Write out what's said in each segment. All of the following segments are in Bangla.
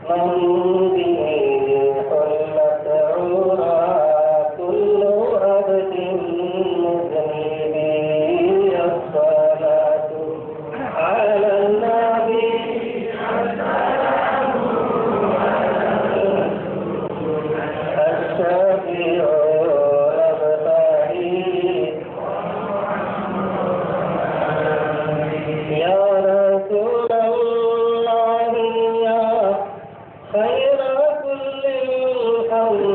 من به حلت عورا كل عبد مذنب الصلاة على النبي الشفيع الأبطال يا رسول الله يا خير كل الأولياء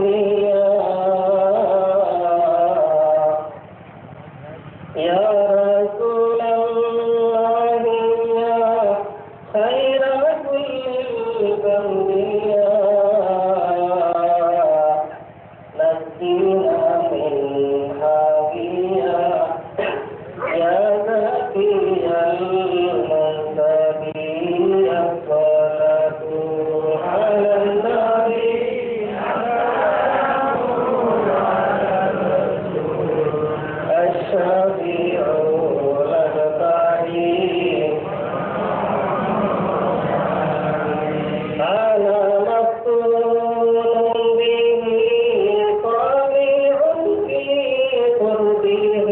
يا رسول الله يا خير كل الأنبياء نجينا من هاوية يا زكي المنتبي الصلاة على النبي الشفيع الأبطال أنا مفتون به طامع في قربه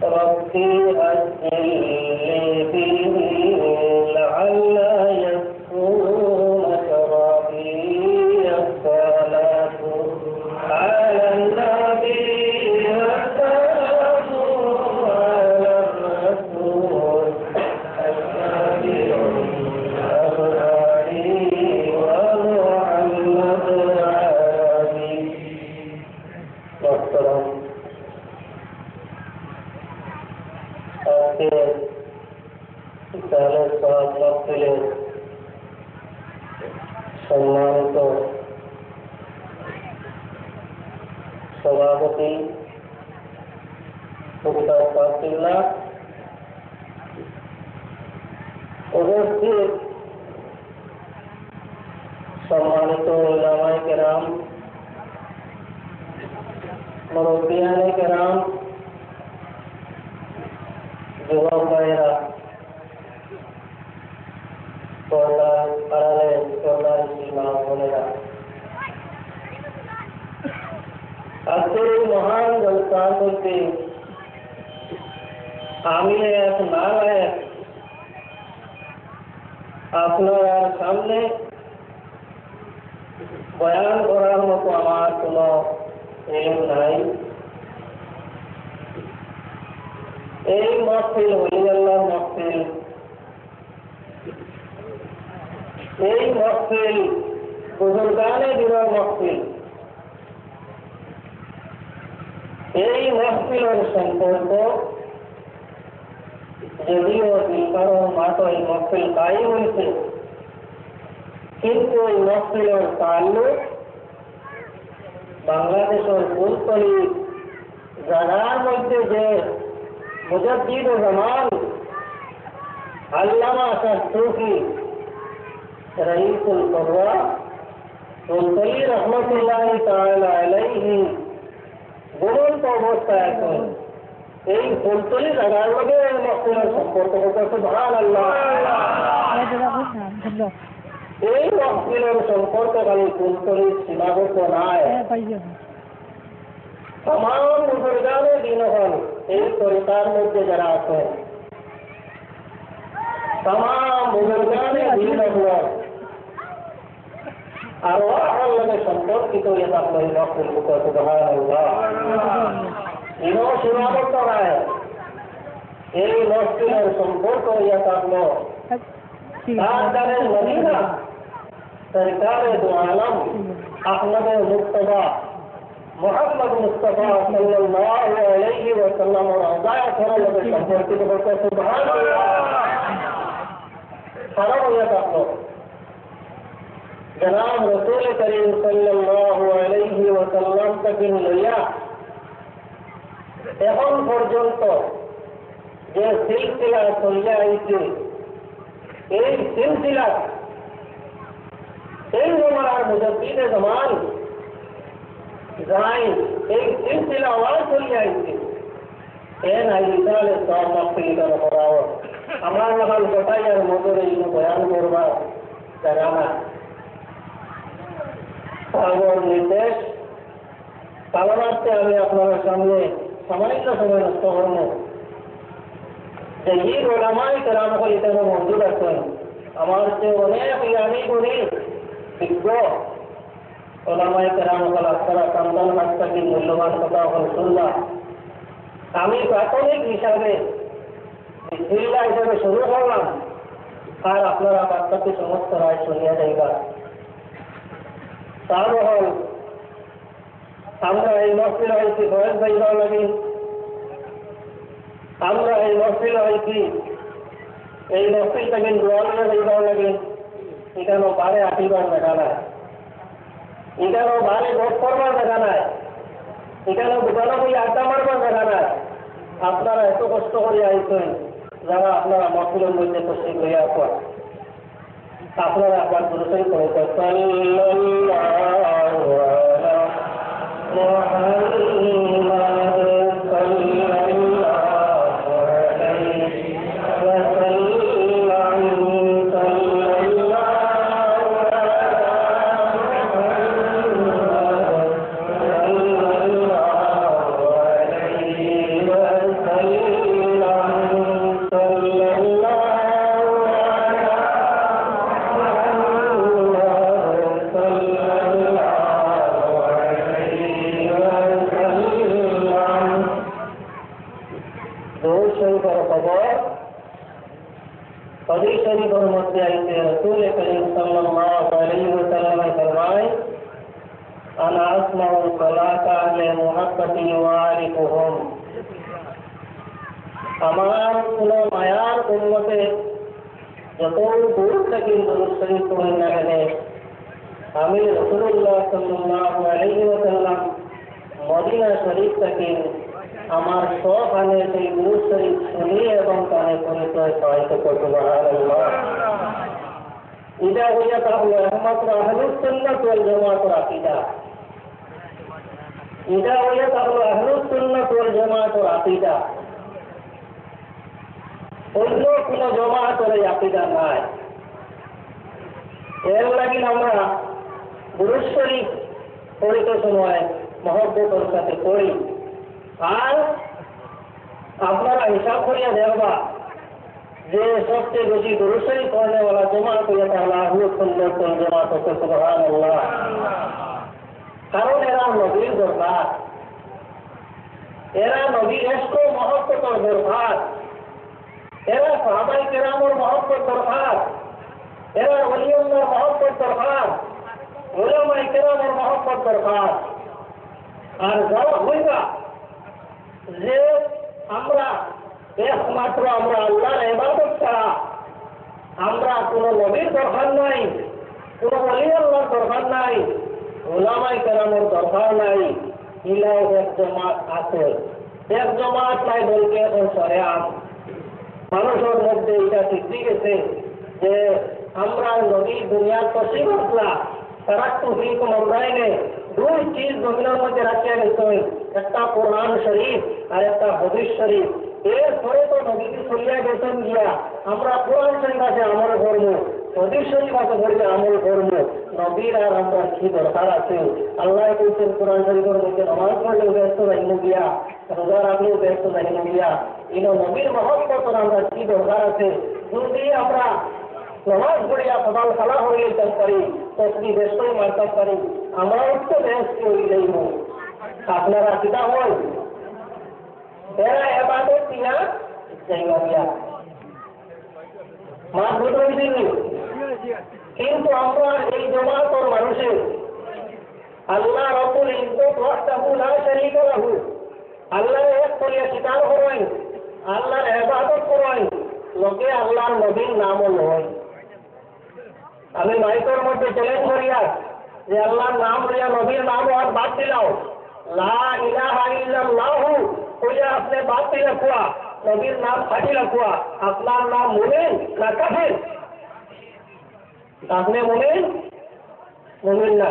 ربي أجل به لعل يكون شرابي الصلاة على النبي والسلام على الرسول الشفيع الأبرار ومحمد العربي محترم আজকে ইসলামের সব মহফিলের সম্মানিত সভাপতি সুলতান ফাতিল্লাহ উপস্থিত সম্মানিত উলামায়ে কেরাম মুরব্বিয়ানে কেরাম যুবক ভাইয়েরা পর্দার আড়ালে পর্দার সীমা বোনেরা আজকের এই মহান জলসার মধ্যে আমি এক নালায়েক আপনার সামনে বয়ান করার মতো আমার কোনো ইলম নাই। এই মহফিল ওলিয়াল্লাহর মহফিল, এই মহফিল বুজুর্গানে দিনের মহফিল। এই মহফিলের সম্পর্ক যদিও দিলকারণ মাত্র এই মহফিল কায়েম হয়েছে, কিন্তু এই মহফিলের তাল্লুক বাংলাদেশের ফুলতলি জায়গার মধ্যে যে মুজাদ্দিদ জামান আল্লামা শাস্ত্রী রঈসুল কররা ফুলতলি রহমতুল্লাহ তাআলা আলাইহি ঘুমন্ত অবস্থায় আছেন। এই ফুলতলি জায়গার মধ্যে মহফিলের সম্পর্ক হচ্ছে সুবহানাল্লাহ। এই মহফিলের সম্পর্ক খালি ফুলতলির সীমাবদ্ধ নয়, तमाम बुजुर्गाने दिन हल এই তরিকার মধ্যে যারা আছেন तमाम বুজুর্গানে দিন হল আর আল্লাহর সম্পর্কিত এটা আপনার নকল করতে সুবহানাল্লাহ। ইনো সীমাবদ্ধ নয়, এই মসজিদের সম্পর্ক ইয়া থাকলো তাজদারে মদিনা সরকারে দু আলম আহমদ মুস্তাফা মোহাম্মদ মুস্তাফা সাল্লাল্লাহু আলাইহি ওয়াসাল্লাম রওজায়ে শরীফের সম্পর্কিত করতে সুবহানাল্লাহ। সালাম ইয়া থাকলো জনাব রাসূল করিম সাল্লাল্লাহু আলাইহি ওয়াসাল্লাম থেকে লইয়া এখন পর্যন্ত যে সিলসিলা চলে আইছে, এই সিলসিলা এই জমানার মুজাদ্দিদে জামান যাই এই সিলসিলা ওয়াজ চলে আইছে এর আইসালে সব মাফিলের বরাবর আমার মহান কথাই আর মধুর এই বয়ান করবার জায়গা না। আমার নির্দেশ পালনার্থে আমি আপনাদের সামনে সামান্য সময় নষ্ট করব যে এই ওলামাই কেরাম হল এখানে মজুদ আছেন। আমার চেয়ে অনেক জ্ঞানী গুণী বিজ্ঞ ওলামাই কেরাম হল আপনারা সন্তান বাচ্চাকে মূল্যবান কথা হল শুনলাম। আমি প্রাথমিক হিসাবে জিল্লা হিসাবে শুরু করলাম, আর আপনারা বাচ্চাকে সমস্ত রায় শুনিয়া যাইবা। তার হল আমরা এই মহফিল হয়েছি বয়স যাইবার লাগে, আমরা এই মহফিল হয়েছি এই মহফিল থেকে দোয়ালিয়া যাইবার লাগে। এখানেও বারে আটিবার দেখা নাই, এখানেও বারে ভোট করবার দেখা নাই, এখানেও দোকানে বই আড্ডা মারবার দেখা নাই। আপনারা এত কষ্ট করে আইছেন, যারা আপনারা মহফিলের মধ্যে তসিক হয়ে আসা, আপনারা একবার পুরুষই করেছেন আমার কোন মায়ার উন্মতে যত দূর থেকে দুরূদ শরীফ পড়েন না কেন, আমি রাসূলুল্লাহ সাল্লাল্লাহু আলাইহি ওয়াসাল্লাম মদিনা শরীফ থেকে আমার সখানে সেই দুরূদ শরীফ শুনিয়ে এবং কানে পরিচয় পাইতে করতে সুবহানাল্লাহ। এটা হইয়া তাহলে একমাত্র আহলুস সুন্নাত ওয়াল জামাতের আকীদা। এটা হইয়া তাহলে আহলুস সুন্নাত ওয়াল জামাতের আকীদা। অন্য কোন জমাতের আকীদা নাই। এর লাগি আমরা দুরূদ শরীফ পড়িতে সময় মহব্বতের সাথে পড়ি। আর আপনারা হিসাব করিয়া দেখবা যে সবচেয়ে বেশি দুরূদ শরীফ পড়নেওয়ালা জমাত হইয়া তাহলে আহলুস সুন্নাত ওয়াল জামাত হচ্ছে সুবহানাল্লাহ। কারণ এরা নবীর দরবার, এরা নবীর এসক মহব্বতের দরবার, এরা সাহাবায়ে কেরামের মহব্বত দরকার, এরা ওলিউল্লাহর মহব্বত দরকার, উলামায়ে কেরামের মহব্বত দরকার। আর যারা হইবা যে আমরা একমাত্র আমরা আল্লাহর ইবাদত ছাড়া আমরা কোন নবীর দরকার নাই, কোন ওলিউল্লাহর দরকার নাই, উলামায়ে কেরামের দরকার নাই, ইলাও এক জমাত আছে। এক জমাত নাই বলতে এখন সরেআম মানুষের মধ্যে এটা শিখতে গেছে যে আমরা নবী দুনিয়ার তসিব আসলা তারা তো ফিরকম আমরাই নেই। দুই চিজ জমিনের মধ্যে রাখিয়া গেছেন, একটা কোরআন শরীফ আর একটা হাদিস শরীফ। এরপরে তো নবীকে চলিয়া গেছেন গিয়া আমরা কোরআন শরীফ আছে আমল করব, হাদিস শরীফ আছে ধরে আমল করব। নবীর আর আমরা কি দরকার আছে? আল্লাহ কইছেন কোরআন শরীফের মধ্যে নামাজ পড়লেও ব্যস্ত যাইব গিয়া, রোজা রাখলেও ব্যস্ত যাইব গিয়া। ইনো নবীর মহব্বতের আমরা কি দরকার আছে? যদি আমরা নামাজ পড়িয়া সকাল খালা হয়ে যেতে পারি, তসবিহ ব্যস্তই মারতে পারি, আমরাও তো ব্যস্ত হয়ে যাইব। আপনারা কিতা হন এরা ইবাদত দিয়া যাইবা গিয়া মাছ ধরে দিননি। কিন্তু আমরা এই জমাতের মানুষের আল্লাহ রাব্বুল ইজ্জত ওয়াহদাহু লা শারীকা লাহু, আল্লাহর এক করিয়া স্বীকার করেন, আল্লাহর ইবাদত করেন, লোকে আল্লাহর নবীর নামও নয়। আমি মাইকের মধ্যে চ্যালেঞ্জ করিয়া যে আল্লাহর নাম লইয়া নবীর নামও আর বাদ দিলাও, লা ইলাহা ইল্লাল্লাহু কইয়া আপনি বাদ দিলে কুয়া, নবীর নাম ফাটিলা কুয়া, আপনার নাম মুমিন না কাফির? আপনি মুমিন? মুমিন না।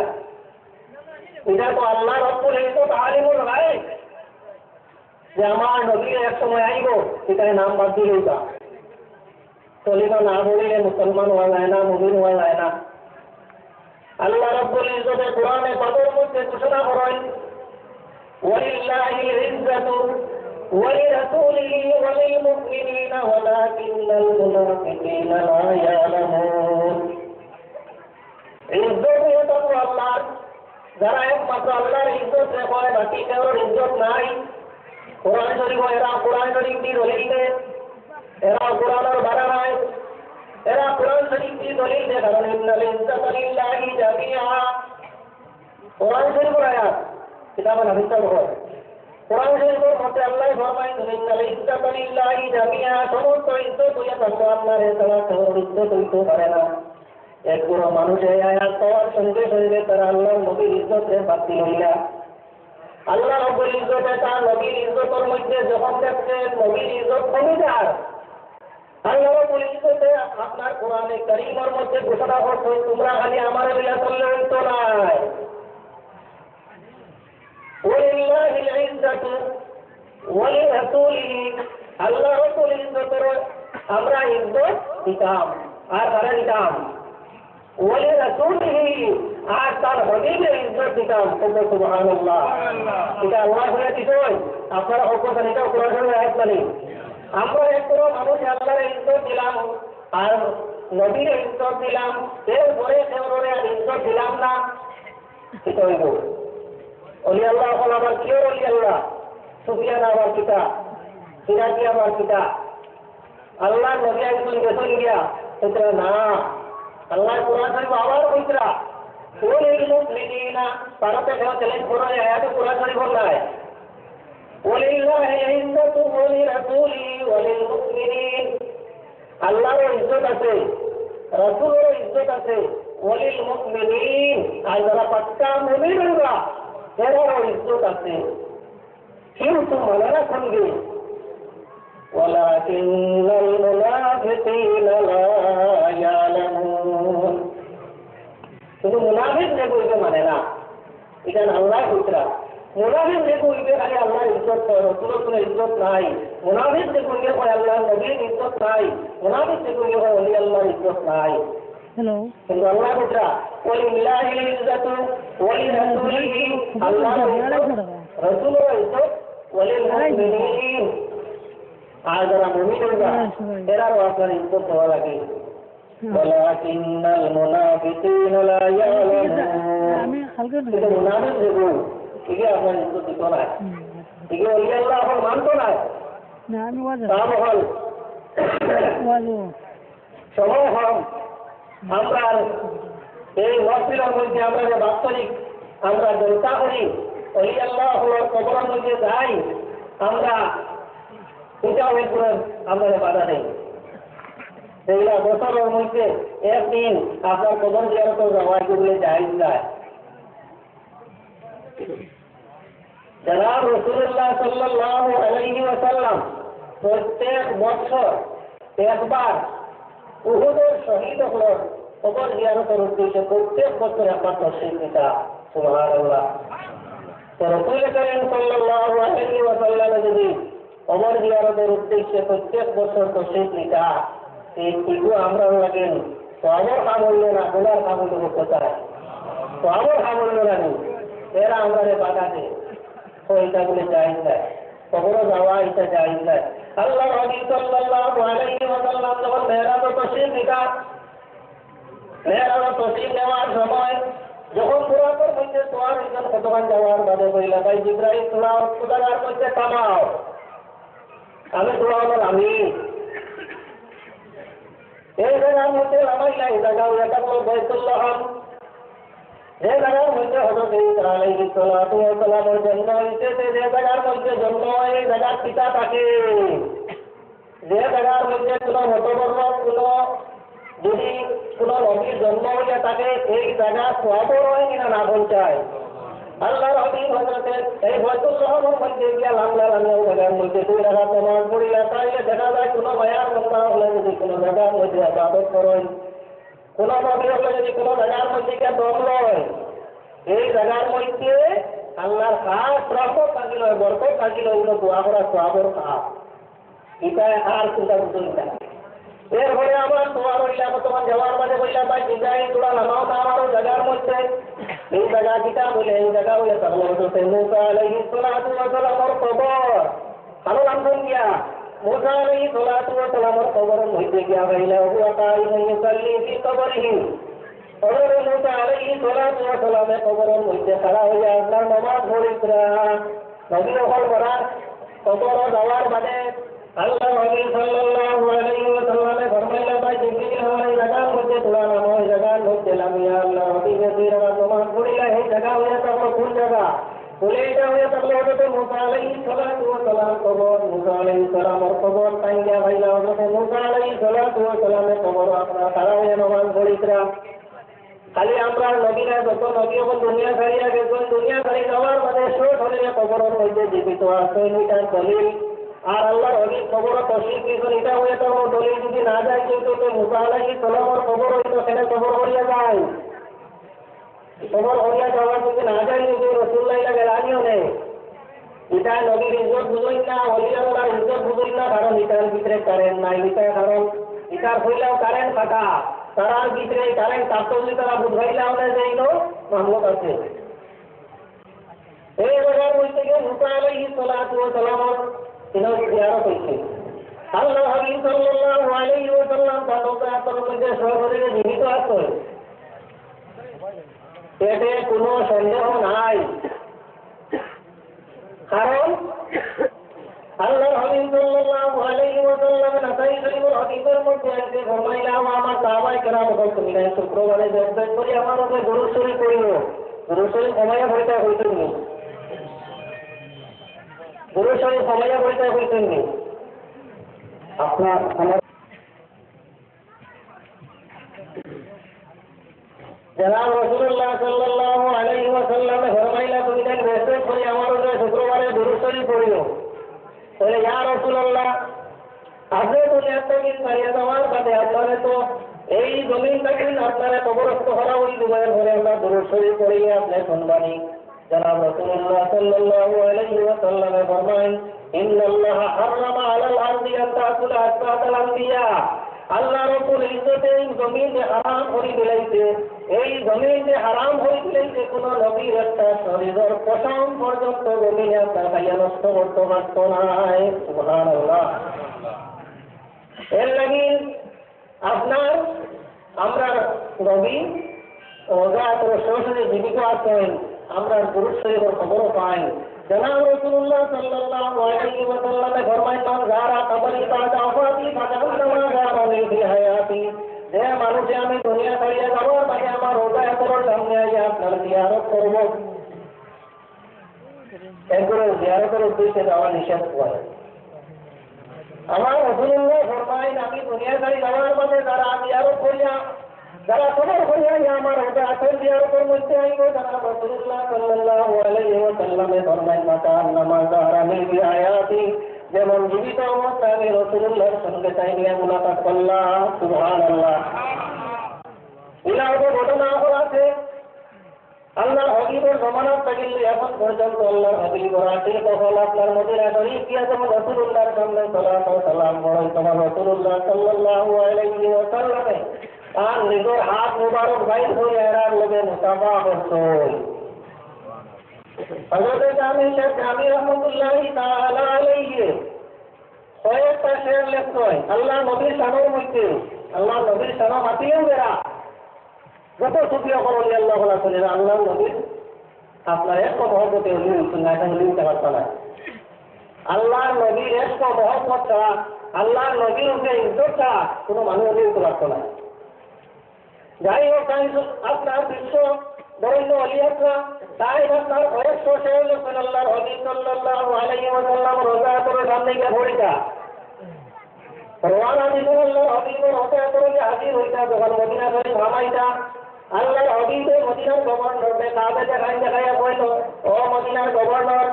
এটা তো আল্লাহ রাব্বুল ইজ্জত আলিমুল গায়ব যে আমার নবী এক সময় আইব, এটাই নাম বাদ দিলেই তা। কলিমা না বলিলে মুসলমান হওয়া যায় না, মুমিন হওয়া যায় না। আল্লাহ রাব্বুল ইজ্জতে কোরআনে পাকের মধ্যে ঘোষণা করেন, ওয়ালিল্লাহিল ইজ্জাতু ওয়ালিরাসূলিহি ওয়ালিলমুমিনিনা ওয়ালাকিন্নাল মুনাফিকিনা লা ইয়ালামুন। ইজ্জত এটা তো আল্লাহর, যারা একমাত্র আল্লাহর ইজ্জত হয়, বাকি কারোর ইজ্জত নাই। কোরআন শরীফ এরা কোরআন শরীফ কি দলিল দেয়, এরা কোরআনের বাধা নাই, এরা কোরআন শরীফ কি দলিল দেয়, কারণ ইন্নাল ইজ্জাতা লিল্লাহি জামিআ। কোরআন শরীফের আয়াত কিতাবে নাবিস্তার হয়, কোরআন শরীফের মধ্যে আল্লাহ ফরমায় ইন্নাল ইজ্জাতা লিল্লাহি জামিআ, সমস্ত ইজ্জত হইয়া থাকবে আল্লাহর, এছাড়া কারোর ইজ্জত হইতে পারে না। এক পুরো মানুষ এই আয়াত পাওয়ার সঙ্গে সঙ্গে তারা আল্লাহর নবীর ইজ্জতে বাতিল হইয়া, আল্লাহ রাব্বুল ইজ্জতে তার নবীর ইজ্জতের মধ্যে যখন দেখছে নবীর ইজ্জত কমে যায়, আল্লাহ রাব্বুল ইজ্জতে আপনার কোরআনে কারীমের মধ্যে ঘোষণা করছে, তোমরা খালি আমার বিলা চললে হইতো নাই। ওয়ালিল্লাহিল ইজ্জাতু ওয়ালিরাসূলিহি, আল্লাহ রাব্বুল ইজ্জতের আমরা ইজ্জত দিতাম, আর কারা দিতাম? ওয়ালিরাসূলিহি, আর তার নবীর ইজ্জত দিতাম। সুবহানাল্লাহ, এটা আল্লাহ বলে দিছেন, আপনারা হকদার, এটা কোরআনের আয়াত মানে। আমরা একটু মানুষ আল্লাহর ইজ্জত দিলাম আর নবীর ইজ্জত দিলাম, এরপরে কেউরে আর ইজ্জত দিলাম না, এটা হইব অলি আল্লাহ। এখন আবার কেউ অলি আল্লাহ, সুফিয়ান আবার কিতা, সিরাজি আবার কিতা, আল্লাহ নবী একজন গেছেন গিয়া, এটা না। আল্লাহ কোরআন শরীফ আবার কইতরা, ওয়ালিল মুমিনিনা, তারাতে কেউ চ্যালেঞ্জ করে আয়াতে কোরআন শরীফ নাই, ওয়ালিল্লাহিল ইজ্জাতু ওয়ালিরাসূলিহি ওয়ালিলমুমিনিন, আল্লাহর ইজ্জত আছে, রাসূলের ইজ্জত আছে, ওয়ালিল মুমিনিন, আর যারা পাক্কা মুমিন হইবা এরাও ইজ্জত আছে। কিন্তু মনে রাখবে, ওয়ালাকিন্নাল মুনাফিকিনা লা ইয়ালামুন, শুধু মুনাফিক যে বলতে মানে না, এটা আল্লাহ কইতরা। মুনাফিক যে কইবে খালি আল্লাহর ইজ্জত করে, রাসূলের কোনো ইজ্জত নাই। মুনাফিক যে কইবে কয় আল্লাহর নবীর ইজ্জত নাই, মুনাফিক যে কইবে কয় ওলি আল্লাহর ইজ্জত নাই। হ্যালো, কিন্তু আল্লাহ কইতরা, ওয়ালিল্লাহিল ইজ্জাতু ওয়ালিরাসূলিহি, আল্লাহর ইজ্জত, রাসূলের ইজ্জত, ওয়ালিলমুমিনিন, আর যারা মুমিন হইবা এরাও আপনার ইজ্জত হওয়া লাগে। ওয়ালাকিন্নাল মুনাফিকিনা লা ইয়ালামুন, কিন্তু মুনাফিক যেগুলো এগুলো আপনার ইজ্জত দিত না, এগুলো ওলি আল্লাহ এখন মানতো না। সময় হল আমরা এই মসজিদের মধ্যে আমরা যে বাস্তবিক আমরা জলসা করি, ওলি আল্লাহ কবরের মধ্যে যাই, আমরা পূজা করে আমরা বাধা নেই। সেইগুলা বছরের মধ্যে একদিন আপনার কবর জিয়ারত যাওয়া এগুলো জায়েজ যায়। জনাব রাসূলুল্লাহ সাল্লাল্লাহু আলাইহি ওয়াসাল্লাম প্রত্যেক বছর একবার উহুদের শহীদ হল কবর জিয়ারতের উদ্দেশ্যে প্রত্যেক বছর একবার তশরীফ নিতা। সুবহানাল্লাহ। তো রাসূল করিম সাল্লাল্লাহু আলাইহি ওয়াসাল্লাম যদি কবর জিয়ারতের উদ্দেশ্যে প্রত্যেক বছর তশরীফ নিতা, এইটুকু আমরা লাগেন তো আমার কাম হইল না, গুনার কাম হইল কোথায়, তো আমার কাম হইল না, এরা আমরা বাধা দেয়, তো এটা বলে জায়েজ নাই, কবরে যাওয়া এটা জায়েজ নাই। আল্লাহ নবী সাল্লাল্লাহু আলাইহি ওয়াসাল্লাম যখন মেহরাজে তশরীফ নিতা, মেহরাজে তশরীফ নেওয়ার সময় যখন বুরাকের মধ্যে তোয়ার একজন কতক্ষণ যাওয়ার বাদে বলল, ভাই জিবরাইল তোরা খুদার মধ্যে কামাও, আমি তোরা হল আমি এই জায়গার মধ্যে আমার নাই জায়গা, এটা হল বাইতুল্লাহ, যে জায়গার মধ্যে হযরত ঈসা আলাইহিস সালাতু ওয়াস সালামের জন্ম হয়েছে, যে জায়গার মধ্যে জন্ম হয় এই জায়গার পিতা থাকে, যে জায়গার মধ্যে কোনো মতবর্ণ কোনো যদি কোনো নবীর জন্ম হয়ে থাকে এই জায়গা সওয়াবও হয় কিনা না পৌঁছায়। আল্লাহর হাবিব হযরতের এই বাইতুল্লাহর মধ্যে গিয়া লামলা জায়গার মধ্যে 2 রাকাত নামাজ পড়িয়া তাইলে দেখা যায় কোনো মায়ার বান্দা হলে যদি কোনো জায়গার মধ্যে ইবাদত করেন, কোনো নবী হলে যদি কোনো জায়গার মধ্যে গিয়া দম লয়, এই জায়গার মধ্যে আল্লাহর খাস রহমত থাকিল, বরকত থাকিল, এগুলো দোয়া করা সওয়াবের কাজ। এটা আর চিন্তা করতে না। এরপরে আবার তোমার হইলা বর্তমান যাওয়ার মাঝে বললাম ভাই ডিজাইন তোরা নামাও না আমারও জায়গার মধ্যে এই জায়গা কিটা বলে এই জায়গা হইলে তাহলে হচ্ছে মুসা আলাইহিস সালাতু ওয়া সালামের কবর ভালো নাম গিয়া মুসা আলাইহিস সালাতু ওয়া সালামের কবরের মধ্যে গিয়া হইলা হুয়া কাইমুন ইউসাল্লি ফি কবরিহি কবরে মুসা আলাইহিস সালাতু ওয়া সালামের কবরের মধ্যে খাড়া হইয়া আপনার নামাজ পড়িতরা নবী হল করার কবর যাওয়ার বাদে আল্লাহ নবী সাল্লাল্লাহু আলাইহি ওয়াসাল্লামে ফরমাইলেন ভাই জিবরিল এই জায়গার মধ্যে তোরা নামো এই জায়গার মধ্যে লামিয়া আল্লাহ নবী নবীর নামাজ পড়িলা এই জায়গা হইয়া থাকলো কোন জায়গা বলে এটা হইয়া থাকলো হতে মুসা আলাইহিস সালাতু ওয়া সালাম কবর মুসা আলাইহিস সালামের কবর টাইঙ্গা ভাইলা হতে মুসা আলাইহিস সালাতু ওয়া সালামের কবর আপনারা তারা হইয়া নামাজ পড়িতরা খালি আমরা নবীরা যত নবী এখন দুনিয়া ছাড়িয়া গেছেন দুনিয়া ছাড়ি যাওয়ার মানে শোট হলে কবরের মধ্যে জীবিত আছে এটার দলিল আর আল্লাহর অলির খবর তসিক দিয়েছেন এটা হয়ে তো দলিল যদি না যায় কিন্তু তো মুসা আলাইহিস সালামের খবর হইতো সেটা খবর হইয়া যায় খবর হইয়া যাওয়ার যদি না যায় যদি রাসূলুল্লাহ লাগে রানিও নেই এটা নবীর ইজ্জত বুঝই না অলি আল্লাহর ইজ্জত বুঝই না কারণ এটার ভিতরে কারেন্ট নাই এটা কারণ এটার হইলেও কারেন্ট ফাটা তারার ভিতরে কারেন্ট থাকতো যদি তারা বুঝাইলাম না যে এইগুলো মামলত আছে এই জায়গার মধ্যে গিয়ে মুসা আলাইহিস সালাতু ওয়া সালামের তিনার জিয়ারত হয়েছে আল্লাহ হাবিব সাল্লাল্লাহু আলাইহি ওয়াসাল্লাম তার মধ্যে সহজে জীবিত আছে এতে কোনো সন্দেহ নাই কারণ আল্লাহ হাবিব সাল্লাল্লাহু আলাইহি ওয়াসাল্লাম নাসাই শরীফের হাদিসের মধ্যে আছে ফরমাইলাম আমার সাহাবায়ে কেরাম বলতো মিলাই শুক্রবারে জেসে করি আমার উপরে দরুদ শরীফ পড়িও দরুদ শরীফ সময় হইতে নি দরুদ শরীফ সময় হইতে নি আপনার জনাব রাসূলুল্লাহ সাল্লাল্লাহু আলাইহি ওয়াসাল্লাম ফরমাইলা তুমি দেন জেসে করি আমার উপরে শুক্রবারে দরুদ শরীফ পড়িও বলে ইয়া রাসূলুল্লাহ আপনি দুনিয়া থেকে ছাড়িয়ে যাওয়ার বাদে আপনারা তো এই জমিন থেকে আপনারা কবরস্থ করা ওই দুবাইয়ের ঘরে আমরা দরুদ শরীফ পড়িয়ে আপনি শুনবানি জনাব রাসূলুল্লাহ সাল্লাল্লাহু আলাইহি ওয়াসাল্লাম ফরমান ইন্নাল্লাহ হারামা আলাল আরদি আন তাকুলা আসবাতাল আনবিয়া আল্লাহ রাব্বুল ইজ্জত এই জমিনে হারাম করে দিয়েছে এই জমিনে হারাম হয়ে দিয়েছে কোন নবীর একটা শরীরের পশম পর্যন্ত জমিনে আপনারা নষ্ট করতে পারত না সুবহানাল্লাহ এর লাগি আপনার আমরা নবী রোজা করে সরাসরি জীবিত আছেন আমরা পুরুষ শরীরের খবরও পাই জনাব রাসূলুল্লাহ সাল্লাল্লাহু আলাইহি ওয়াসাল্লাম ফরমায় মান যারা কবরি বাদা ওয়াফাতি ফাকান্নামা যারানি ফি হায়াতি যে মানুষে আমি দুনিয়া ছাড়িয়ে যাব তাকে আমার রোজা করার সামনে আইয়া আপনার জিয়ারত করব এরপরে জিয়ারতের উদ্দেশ্যে যাওয়া নিষেধ করে আমার রাসূলুল্লাহ ফরমায় আমি দুনিয়া ছাড়ি যাওয়ার পথে যারা জিয়ারত করিয়া যারা খবর করিয়া আমার রোজা আসল জিয়ারতের মধ্যে আইব যারা রাসূলুল্লাহ সাল্লাল্লাহু আলাইহি ওয়াসাল্লামে ফরমায় মাকান্নামা যারানি ফি হায়াতি যেমন জীবিত অবস্থায় আমি রাসূলুল্লাহর সঙ্গে তাই নিয়ে মুলাকাত করলাম সুবহানাল্লাহ ইলাহি ঘটনা আছে আল্লাহর হাবিবের জমানাত থেকে এখন পর্যন্ত আল্লাহর হাবিব রাসূল তখন আপনার মদিনা শরীফ গিয়া যেমন রাসূলুল্লাহর সামনে সালাত ও সালাম পড়েন তখন রাসূলুল্লাহ সাল্লাল্লাহু আলাইহি ওয়াসাল্লামে তার নিজের হাত মুবারক বাইর হয়ে এরার লোকে মুসাফা করছেন হযরত জামি রাহমাতুল্লাহি তাআলা আলাইহি কয়েকটা শের লেখছেন আল্লাহ নবীর শানের মধ্যে আল্লাহ নবীর শান মাতিয়েও বেরা যত সুফিয়া করলি আল্লাহ বলা চলে আল্লাহ নবীর আপনার এক মহব্বতে হলি না এটা হলি উঠতে পারত না আল্লাহ নবীর এক মহব্বতটা আল্লাহ নবীর উপরে ইজ্জতটা কোনো মানুষ হলি উঠতে পারত না যাই হোক আপনার বিশ্ব বরেণ্য অলিয়াতরা তাই আপনার কয়েকশো শের লেখছেন আল্লাহর হাবিব সাল্লাল্লাহু আলাইহি ওয়াসাল্লাম রোজা করে সামনে গিয়ে ভরিটা রওয়ানা দিলেন আল্লাহর হাবিবের রোজা করে হাজির হইতা যখন মদিনা শরীফ নামাইতা আল্লাহর হাবিবে মদিনার গভর্নরকে কাবে দেখাইয়া কইল ও মদিনার গভর্নর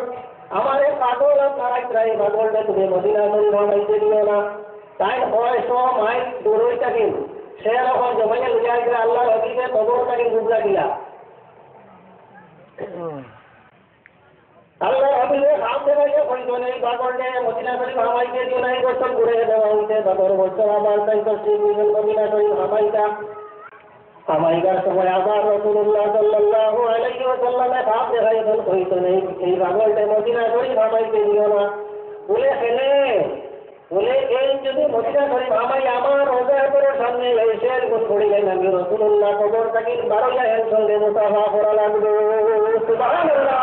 আমার এক পাগল আপনার এই পাগলটা তুমি মদিনা শরীফ নামাইতে দিও না তাই 600 মাইল দূর হইতা কিন্তু সে রকম জমাইয়া লইয়া গেলে আল্লাহর হাবিবে কবরটাকে গুজরা দিলা আল্লাহর মিলে হাত দেখাইয়া হইত নেই বাগরনে মদিনা শরীফ হামাইকে জোনাই বছর ঘুরে দেওয়া হইতে বাগর বছর আবার তাই করছি মদিনা শরীফ হামাইকা হামাইকার সময় আবার রাসূলুল্লাহ সাল্লাল্লাহু আলাইহি ওয়াসাল্লামে হাত দেখাইয়া হইত নেই এই বাগরনে মদিনা শরীফ হামাইকে দিও না বলে ফেলে বলে এই যদি মদিনা শরীফ হামাই আমার রোজার সামনে এসে গুণ পড়ে যায় আমি রাসূলুল্লাহ কবর থেকে বারোয়া এর সঙ্গে মুসাফা করা লাগবে সুবহানাল্লাহ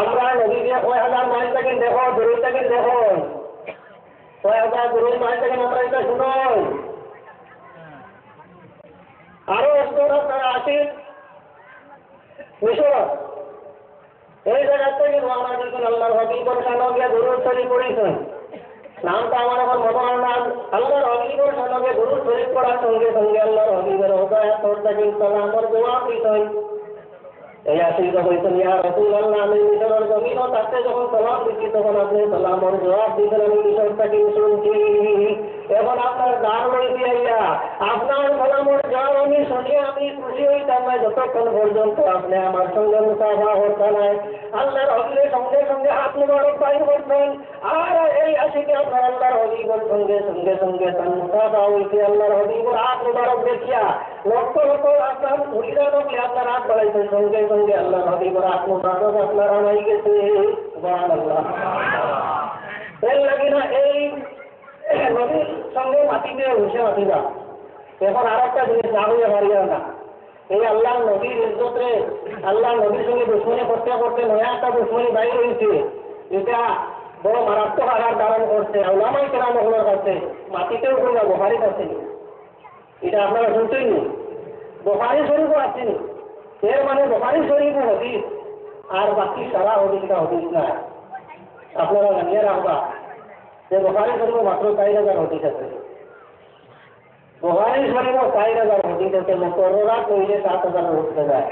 আমরা নবীকে কয় হাজার মাইল থেকে দেখো দূরে থেকে দেখো কয় হাজার দূরে মাইল থেকে আমরা এটা শুনোই আরো আপনারা আসেন মিশর এই জায়গা থেকে আমরা যখন আল্লাহর হাবিবের সামনে দরুদ শরীফ পড়েছেন নামটা আমার এখন মনে নাম আল্লাহর হাবিবের সামনে দরুদ শরীফ পড়ার সঙ্গে সঙ্গে আল্লাহর হাবিবের হৃদয় তোরটাকে সালামের দোয়া দিতেন এই আশীর্বাদ হয়েছেন ইয়া রাসূলুল্লাহ আমি মিশরের জমিনও তাতে যখন সালাম দিচ্ছি তখন আপনি সালামের জবাব দিতেন আমি মিশরটাকে শুনছি এখন আপনার গান লইতে আইয়া আপনার সালামের জবাব আমি শুনে আমি খুশি হইতাম না যতক্ষণ পর্যন্ত আপনি আমার সঙ্গে মুসাফা হতেন নাই আল্লাহর হাবিবের সঙ্গে সঙ্গে হাত মুবারক বাইর করতেন আর এই আশিকে আপনার আল্লাহর হাবিবের সঙ্গে সঙ্গে সঙ্গে তার মুসাফা হইতে আল্লাহর হাবিবের হাত মুবারক দেখিয়া লক্ষ লক্ষ আপনার ঘুরিরা থাকলে আপনার হাত বাড়াইতেন সঙ্গে সঙ্গে আল্লাহর হাবিবের হাত মুবারক আপনার আনাই গেছে সুবহানাল্লাহ এর লাগে না এই নবীর সঙ্গে মাটিতে বসে মাতিবা এখন আর একটা জিনিস না হইয়া পারিয়া না এই আল্লাহ নবীর ইজ্জতে আল্লাহ নবীর সঙ্গে দুশ্মনী করতে করতে নয়া একটা দুশ্মনী বাইর হয়েছে এটা বড় মারাত্মক আঘাত ধারণ করছে ওলামাই কেরাম হলোর কাছে মাটিতেও করবা বুখারী কাছে এটা আপনারা শুনছেন নি বুখারী শরীফও আসেনি এর মানে বুখারী শরীফও হাদিস আর বাকি সারা হাদিসটা হাদিস না আপনারা জানিয়ে রাখবা যে বুখারী শরীফও মাত্র 4000 হাদিস আছে বুখারী শরীফও 4000 হাদিস আছে মুকররাত কইলে 7000 হতে যায়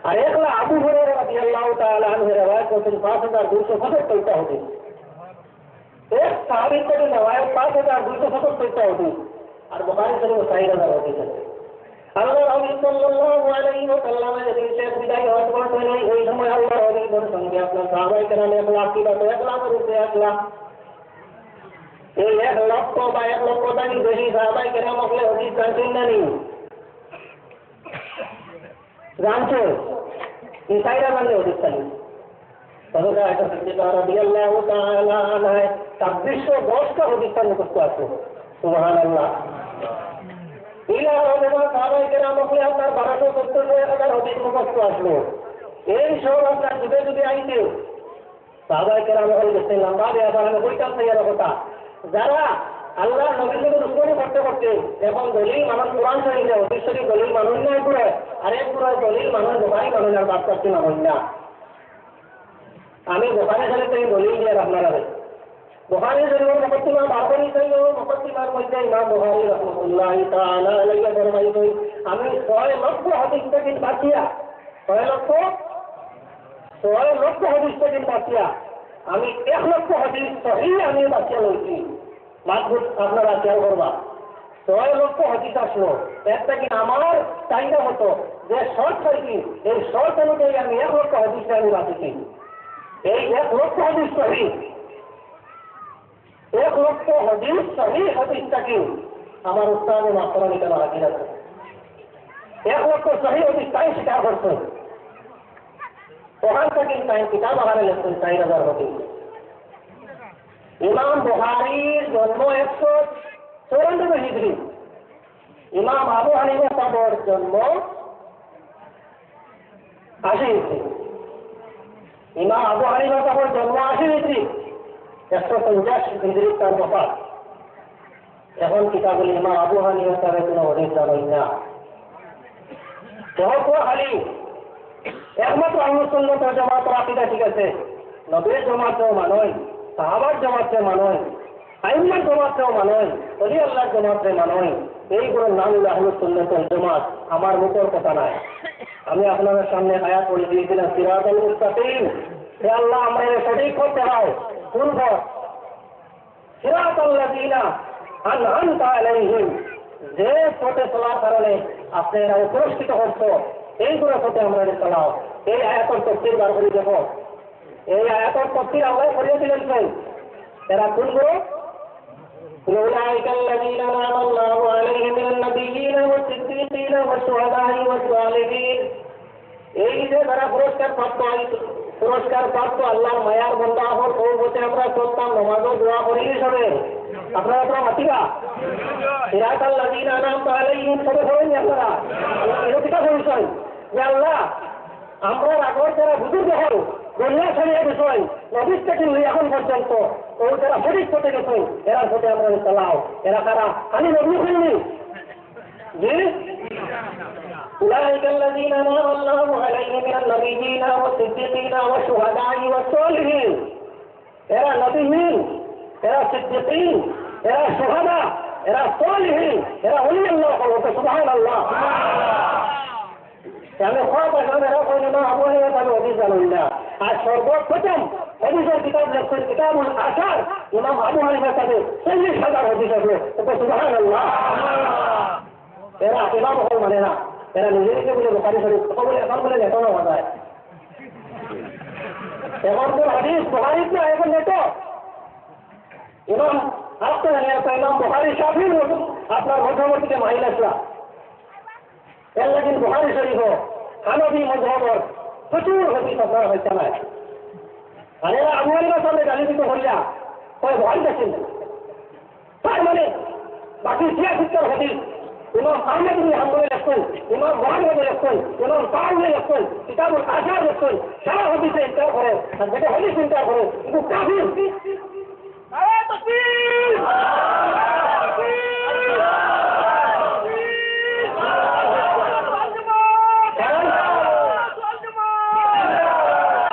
আর একলা আবু হুরায়রা রাদিয়াল্লাহু তাআলা আনহু রওয়ায়াত করতেন 5275 হাদিস एक साहबी को जो नवायत 5275 हादीस और बुखारी शरीफ 4000 हादीस है अल्लाह नबी सल्लल्लाहु अलैहि वसल्लम ने जब से विदाई होत करते नहीं ওই সময় আল্লাহ নবী বড় সঙ্গে আপনার সাহাবায়ে কেরাম 1 লাখ কি বাত 1 লাখ রুপে 1 লাখ এই 1 লাখ তো বা 1 লক্ষ টাকা বেশি সাহাবায়ে কেরাম হলে হাদীস জানতেন না নি জানতো এই 4000 হাদীস জানেন তবে এটা সিদ্দিকা রাদিয়াল্লাহু তাআলা আনহা 2610 টা হাদিস মুখস্থ আছে সুবহানাল্লাহ ইলা রাদিয়াল্লাহু সাহাবায়ে কেরাম হলে আপনার 1270 হাদিস মুখস্থ আসলো এই সব আপনার যুগে যুগে আইছে সাহাবায়ে কেরাম হলে যেতে লম্বা ব্যাপার আমি বলতাম না এর কথা যারা আল্লাহ নবীর সাথে দুশ্মনী করতে করতে এখন দলিল মানুষ কোরআন শরীফে হাদিস শরীফ দলিল মানুষ না পুরো আরেক পুরো দলিল মানুষ বুখারী মানুষ আর বাদ করতে না হয় না আমি বুখারী শরীফ থেকে দলিল দিয়ে আপনারা বুখারী শরীফের মুকদ্দিমার বারবারই চাই মুকদ্দিমার মধ্যে ইমাম বুখারী রাহমাতুল্লাহি তাআলা আলাইহি ফরমাইছেন আমি 6 লক্ষ হাদিস থেকে বাঁচিয়া 6 লক্ষ হাদিস থেকে বাঁচিয়া আমি 1 লক্ষ হাদিস সহিহ আমি বাঁচিয়া লইছি মাত্র আপনারা খেয়াল করবা 6 লক্ষ হাদিস আসলো একটা কি আমার চাহিদা মতো যে শর্ট থাকি এই শর্ট অনুযায়ী আমি 1 লক্ষ হাদিস আমি বাঁচিছি এই 1 লক্ষ হাদিস সহিহ 1 লক্ষ হাদিস সহিহ হাদিসটাকে আমার উস্তাদ মাফরানি কেন হাজির আছে 1 লক্ষ সহিহ হাদিস তাই স্বীকার করছে ওখান থেকে তাই কিতাব আকারে লিখছেন 4000 হাদিস ইমাম বুখারীর জন্ম 194 হিজরি ইমাম আবু হানিফা সাহেবের জন্ম 80 হিজরি ইমাম আবু হানিফা সাহেবের জন্ম 80 হিজরি 150 হিজরি তার ওফাত এখন কিতাবুল ইমাম আবু হানিফা সাহেবের কোনো হাদিস জানেন না বহুত খালি একমাত্র আহলে সুন্নাত ওয়াল জামাতের আকীদা ঠিক আছে নবীর জামাতেও মানয় সাহাবার জামাতে মানয় আইম্মার জামাতেও মানয় ওলি আল্লাহর জামাতে মানয় এইগুলোর নাম হলো আহলে সুন্নাত ওয়াল জামাত আমার মুখের কথা নয় আমি আপনাদের সামনে আয়াত পড়ে দিয়েছিলাম সিরাতাল মুস্তাকিম হে আল্লাহ আমাদের সঠিক করতে হয় কোন পথ সিরাতাল্লাযীনা আনআমতা আলাইহিম যে পথে চলার কারণে আপনারা পুরস্কৃত হচ্ছ এইগুলো পথে আমরা চালাও এই আয়াতের তাফসীর বার করে দেখো এই আয়াতের তফসির আল্লাহ করিয়ে দিলেন এরা কোনগুলো أولئك الذين أنعم الله عليهم من النبيين والصديقين والشهداء والصالحين এই যে যারা পুরস্কার প্রাপ্ত আল্লাহর মায়ার বন্ধা হওয়ার পৌঁছতে আমরা চলতাম নমাজও দোয়া করি সবে আপনারা আপনারা মাতিবা সিরাত আল্লাযীনা আনআমতা আলাইহিম সবে হবেন আপনারা এরকম বিষয় যে আল্লাহ আমরা আগর যারা বুজুর্গ হল গণ্যা ছড়িয়ে বিষয় নবীর থেকে এখন পর্যন্ত ও যারা সঠিক পথে গেছেন এরার পথে আমরা চালাও এরা কারা আমি নবী হইনি জি أولئك الذين أنعم الله عليهم من النبيين والصديقين والشهداء والصالحين এরা নবীহীন এরা সিদ্দিকিন এরা শুহাদা এরা সালিহিন এরা ওলিয়াল্লাহ বলতে সুবহানাল্লাহ আমি খাওয়া পাইলাম এরা কইল না আবু হানিফা তাহলে হাদিস জানেন না আর সর্বপ্রথম হাদিসের কিতাব লেখছেন কিতাবুল আসার ইমাম আবু হানিফা তাদের 40,000 হাদিস আছে সুবহানাল্লাহ এরা ইমাম হল মানে না এরা নিজেকে বলে বুখারী শরীফ বলে এখন বলে নেতা না হয় এখন তো হাদিস বুখারী না এখন নেতা ইমাম আরেকটা ইমাম বুখারী শাফিঈর আপনার মধ্যবর্তীতে মাইল আসলা এর লাগি বুখারী শরীফ হানাফি মযহবর প্রচুর হাদিস আপনারা হইতে না আর এরা আবু হানিফা সামনে গালি দিতে হইয়া কয় ভয় দেখেন তার মানে বাকি 66 হাদিস ইমাম আহমদ বিন হাম্বল লিখছেন ইমাম মুহাম্মদ লিখছেন ইমাম তাওয়ানি লিখছেন কিতাবুল আসার লিখছেন সারা হাদিসে ইনকার করে আর যেটা হাদিস ইনকার করে কিন্তু কাফির নারে তাকবীর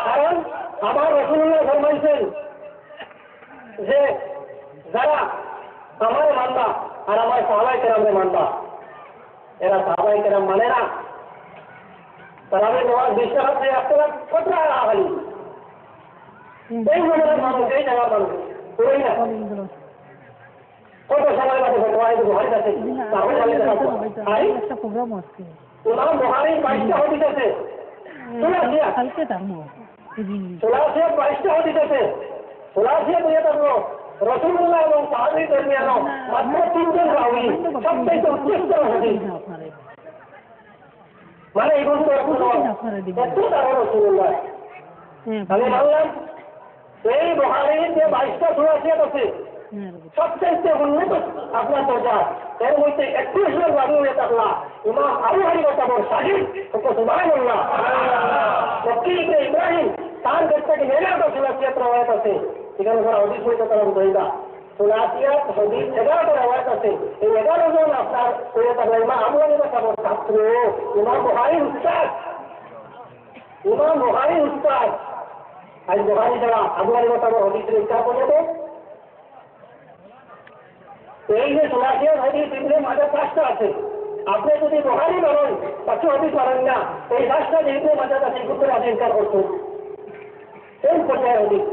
কারণ আমার রাসূলুল্লাহ ফরমাইছেন যে যারা আমার মানবা আর আমার সাহাবায়ে কেরামকে মানবা এরা সাহাবায়ে কেরাম মানে না তারাবির নামাজ বিশ্বাস দিয়ে আপনারা কোথা আগালি এই মনের মানুষ এই জায়গার মানুষ পুরোই না কত সময় লাগে ভগবান বুখারী আছে তাহলে একটা প্রোগ্রাম আছে ইমাম বুখারী 22টা হাদিস আছে কালকে তারমু সোলাসিয়া 22টা হাদিস আছে সোলাসিয়া দিয়ে তারমু রাসূলুল্লাহ এবং সাহাবীর দরমিয়ান মাত্র 3 জন রাওয়ী সবচেয়ে উৎকৃষ্ট হাদিস মানে এই বন্ধু এত তারা রাসূলুল্লাহ আমি বললাম এই বুখারীর যে 22টা সোলাসিয়া আছে সবচেয়ে উন্নত আপনার দরজা এর মধ্যে 31 জন রাওয়ী থাকলা ইমাম আবু হানিফা তাবর সাহিহ সুবহানাল্লাহ ওয়াকিল ইব্রাহিম তার কাছ থেকে 11টা সোলাসিয়া রওয়ায়াত আছে এখানে যারা হাদিস বইতে তারা বুঝাইবা সোলাসিয়া হাদিস 11টা রওয়ায়াত আছে এই 11 জন আপনার কইয়া থাকলা ইমাম আবু হানিফা তাবর ছাত্র ইমাম বুখারীর উস্তাদ আজ বুখারী যারা আবু হানিফা তাবর হাদিসের ইচ্ছা করবে এই যে সোলাসিয়া হাদিস ইবনে মাজাহ 5টা আছে আপনি যদি বুখারী বলেন বাকি হাদিস পারেন না এই 5টা ইবনে মাজাহ আছে কুতুব ইনকার করছেন এই পর্যায়ে হাদিস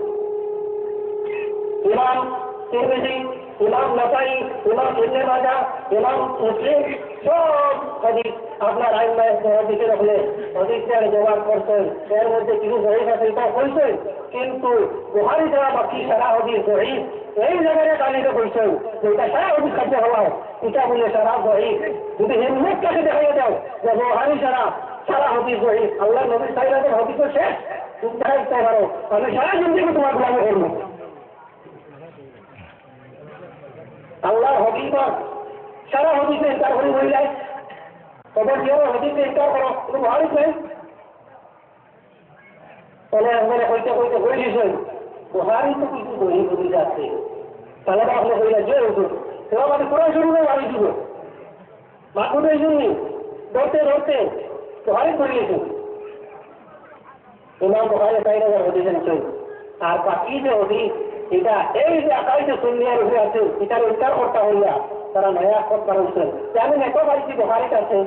ইমাম তিরমিজি ইমাম নাসাই ইমাম ইবনে মাজাহ ইমাম মুসলিম সব হাদিস আপনার আইমায়ে হাদিসে রাখলে হাদিসের জবাব করছেন এর মধ্যে কিছু সহিহ আছে এটা বলছেন কিন্তু বুখারী ছাড়া বাকি সারা হাদিস সহিহ এই জায়গায় গালিতে বলছেন যে এটা সারা হাদিস কাছে হওয়া এটা বলে সারা সহিহ যদি হিম্মত কাছে দেখাইয়া দাও যে বুখারী ছাড়া সারা হাদিস সহিহ আল্লাহ নবী সাল্লাল্লাহু আলাইহি হাদিস শেষ তুমি দেখতে পারো আমি সারা জিন্দেগি তোমার গোলামি করব আল্লাহ হকিকত সারা হাদিসে ইনকার করে হয়ে যায় তবে কেউ হাদিসে ইনকার করো তুমি হাদিস নেই তাহলে আমরা কইতে কইতে হয়ে গেছে বুখারী তো কিছু বই বই যাচ্ছে তাহলে আপনি কইলা যে হুজুর সেবা মানে কোরআন শরীফে বাড়ি দিব মাকুদের জন্য ধরতে ধরতে বুখারী করিয়েছে ইমাম বুখারী 4000 হাদিস আছে আর বাকি যে হাদিস এটা এই যে আকাইদে সুন্নিয়ার উপরে আছে এটার ইনকার করতে হইয়া তারা নয়া করতে পারছেন আমি এত পাইছি বুখারীতে আছে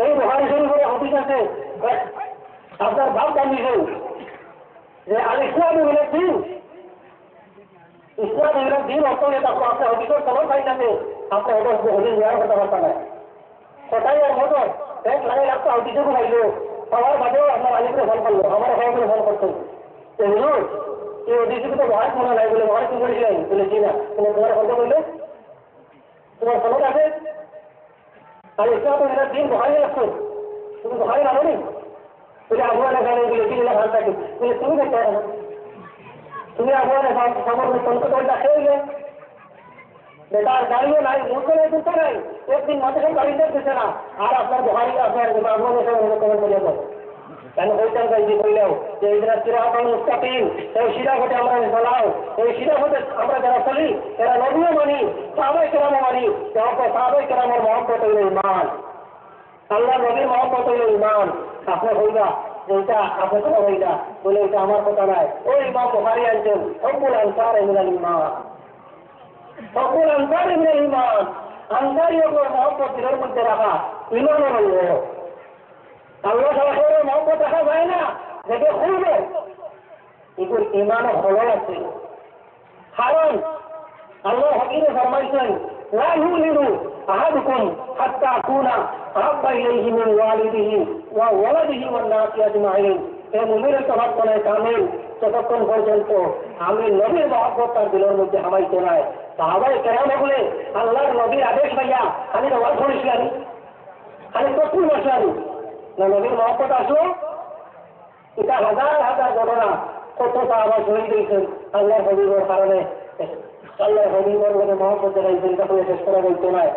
এই বুখারী শরীফের হাদিস আছে আপনার ভাব জানিয়ে যে আল ইসলাম হলো দিন ইসলাম হলো দিন অর্থ তারপর আপনার হাদিসের খবর পাই যাবে আপনার হাদিস নেওয়ার কথা বলতে না কোথায় আর মতো এক লাগাই রাখতে হাদিসে পাইলো আমার বাদেও আপনার আলিপুরে ফোন করলো, আমার ঘরে ফোন করতেন এই ওদিকে তো ঘর মনে নাই বলে ঘরে কি করেছিলেন বলে জি না তুমি তোমার ফোন করলে তোমার ফোন আছে আর এটা তো এরা দিন ঘরে আসছো তুমি ঘরে নামো নি বলে আগুয়া না গানে বলে কিনে ভালো থাকে বলে তুমি দেখতে পারো না তুমি আগুয়া না খবর ফোন করতে দেখে গেলে বেটার গাড়িও নাই মুখে নাই দুটো নাই একদিন মাঠে গাড়ি দেখতেছে না আর আপনার ঘরে আপনার আগুয়া কমেন্ট করে দেবো কেন বলতেন যে বললেও যে এই সিরাতাল মুস্তাকিম এই সিধা পথে আমরা চলাও এই সিধা পথে আমরা যারা চলি এরা নবীও মানি সাহাবায়ে কেরামও মানি সাহাবায়ে কেরামের মহব্বত হইল ঈমান আল্লাহ নবীর মহব্বত হইল ঈমান আপনার হইবা যেটা আপনার কথা হইলা বলে এটা আমার কথা নয় ওই ইমাম বুখারী আনছেন হুব্বুল আনসার মিনাল ঈমান হুব্বুল আনসার মিনাল ঈমান আনসারিয়দের মহব্বত দিলের মধ্যে রাখা ঈমানের অঙ্গ আল্লাহ সরাসরি মহব্বত রাখা যায় না দেখে খুলবে এগুলো ইমানও ভালো আছে কারণ আল্লাহ হাকিমে ফরমাইছেন লা ইউমিনু আহাদুকুম হাত্তা আকুনা আহাব্বা ইলাইহি মিন ওয়ালিদিহি ওয়া ওয়ালাদিহি ওয়ান নাসি আজমাইন এই মুমিনের তফাৎ করে কামিল ততক্ষণ পর্যন্ত আমি নবীর মহব্বত তার দিলের মধ্যে হামাইতে নাই সাহাবায়ে কেরাম বলে আল্লাহর নবীর আদেশ ভাইয়া আমি তো ওয়াজ করেছিলাম আমি কখন বসলাম না নবীর মহব্বত আসলো এটা হাজার হাজার ঘটনা কত সাহাবা শহীদ দিয়েছেন আল্লাহর হবিবের কারণে আল্লাহর হবিবের মধ্যে মহব্বত দেখাইছেন এটা করে শেষ করা বলতে নয়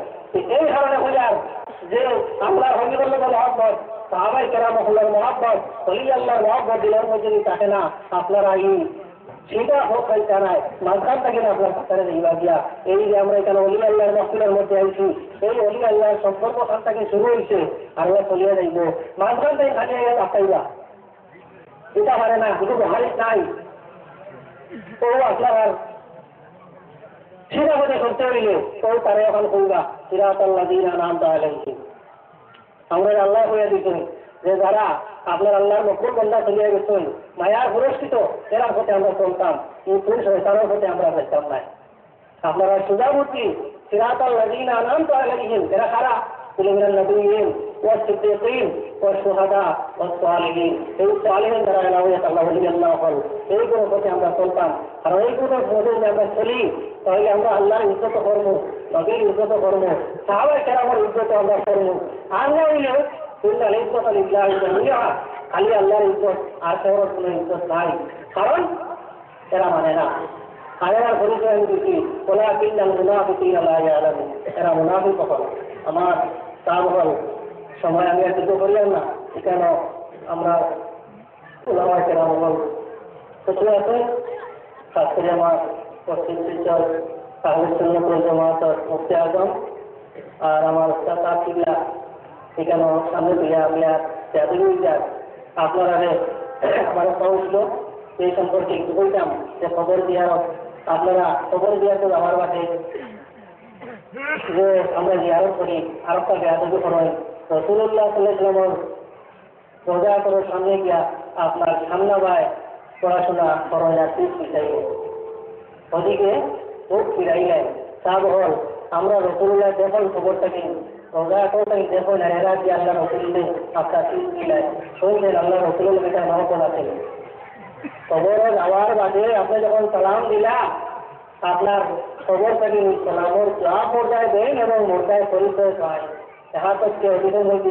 এই কারণে বোঝার যে আল্লাহর হবিবের মধ্যে মহব্বত সাহাবায়ে কেরাম আল্লাহর মহব্বত ওলি আল্লাহর মহব্বত দিলের মধ্যে যদি থাকে না আপনারা এই সেটা হোক হইতে নাই মাঝখান থেকে না আপনার কাতারে যাইবা গিয়া এই যে আমরা এখানে অলি আল্লাহর মহফিলের মধ্যে আইছি এই অলি আল্লাহর সম্পর্ক খান থেকে শুরু হয়েছে আর আমরা চলিয়ে যাইব মাঝখান থেকে খালি আটাইবা এটা পারে না শুধু হারিস নাই তো আপনার আর সেটা হতে করতে হইলে তো তারা এখন কইবা সিরাতাল্লাযীনা আনআমতা আলাইহিম আমরা আল্লাহ হইয়া দিচ্ছেন যে যারা আপনার আল্লাহর মকবুল বান্দা চলিয়ে গেছেন মায়ার পুরস্কৃত এরা হতে আমরা চলতাম কিন্তু শয়তানের হতে আমরা দেখতাম না আপনারা সুজাবুদ্দি সিরাতাল্লাযীনা আনআমতা আলাইহিম এরা কারা মিনান নাবিয়্যিন ওয়াস সিদ্দীকিন ওয়াস শুহাদা ওয়াস সালিহিন এই সালিহিন যারা আল্লাহ তাআলা ওলিয়াল্লাহ হল এই গুলো হতে আমরা চলতাম আর এই গুলো মধ্যে আমরা চলি তাহলে আমরা আল্লাহর ইজ্জত করব নবীর ইজ্জত করব সাহাবায়ে কেরামের ইজ্জত আমরা করব আর না হইলেও ইন্নাল ইজ্জতা লিল্লাহি জামিআ খালি আল্লাহর ইজ্জত আর কারোর কোনো ইজ্জত নাই কারণ এরা মানে না আয়ার পরিচয় আমি দিচ্ছি ওয়ালাকিন্নাল মুনাফিকিনা লা ইয়ালামুন এরা মুনাফিক হল আমার তাহল সময় আমি আর কিছু করিলাম না এখানে আমরা ওলামায়ে কেরাম বল কোথায় আছে খাস করে আমার পশ্চিম শিলচর আহলে সুন্নাত ওয়াল জামাআতের মুফতি আজম আর আমার উস্তাদ কিবলা এখানে সামনে দিয়ে আমি আর আপনারা আমার পৌঁছলো এই সম্পর্কে একটু বলতাম যে খবর দেওয়ার আপনারা খবর দেওয়ার তো আমার বাদে যে আমরা জিয়ারত করি আরবটা বেয়াদবি করেন রাসূলুল্লাহ সাল্লাল্লাহু আলাইহি ওয়াসাল্লাম রোজা করে সামনে গিয়া আপনার সামনে বায় পড়াশোনা করেন আর ঠিক চাই ওদিকে খুব ফিরাইলেন তা বল আমরা রাসূলুল্লাহ দেখুন খবরটাকে রোজা করতেই দেখুন এরা যে আল্লাহ রসুলকে আপনার ঠিক দিলেন শুনলেন আল্লাহ রসুলের বেটার মহব্বত আছে খবরে যাওয়ার বাদে আপনি যখন সালাম দিলা আপনার খবর থেকে সালামের যা পর্যায়ে দেন এবং মোর্দায় পরিচয় পায় यहाँ तक के অভিযোগ হয়েছে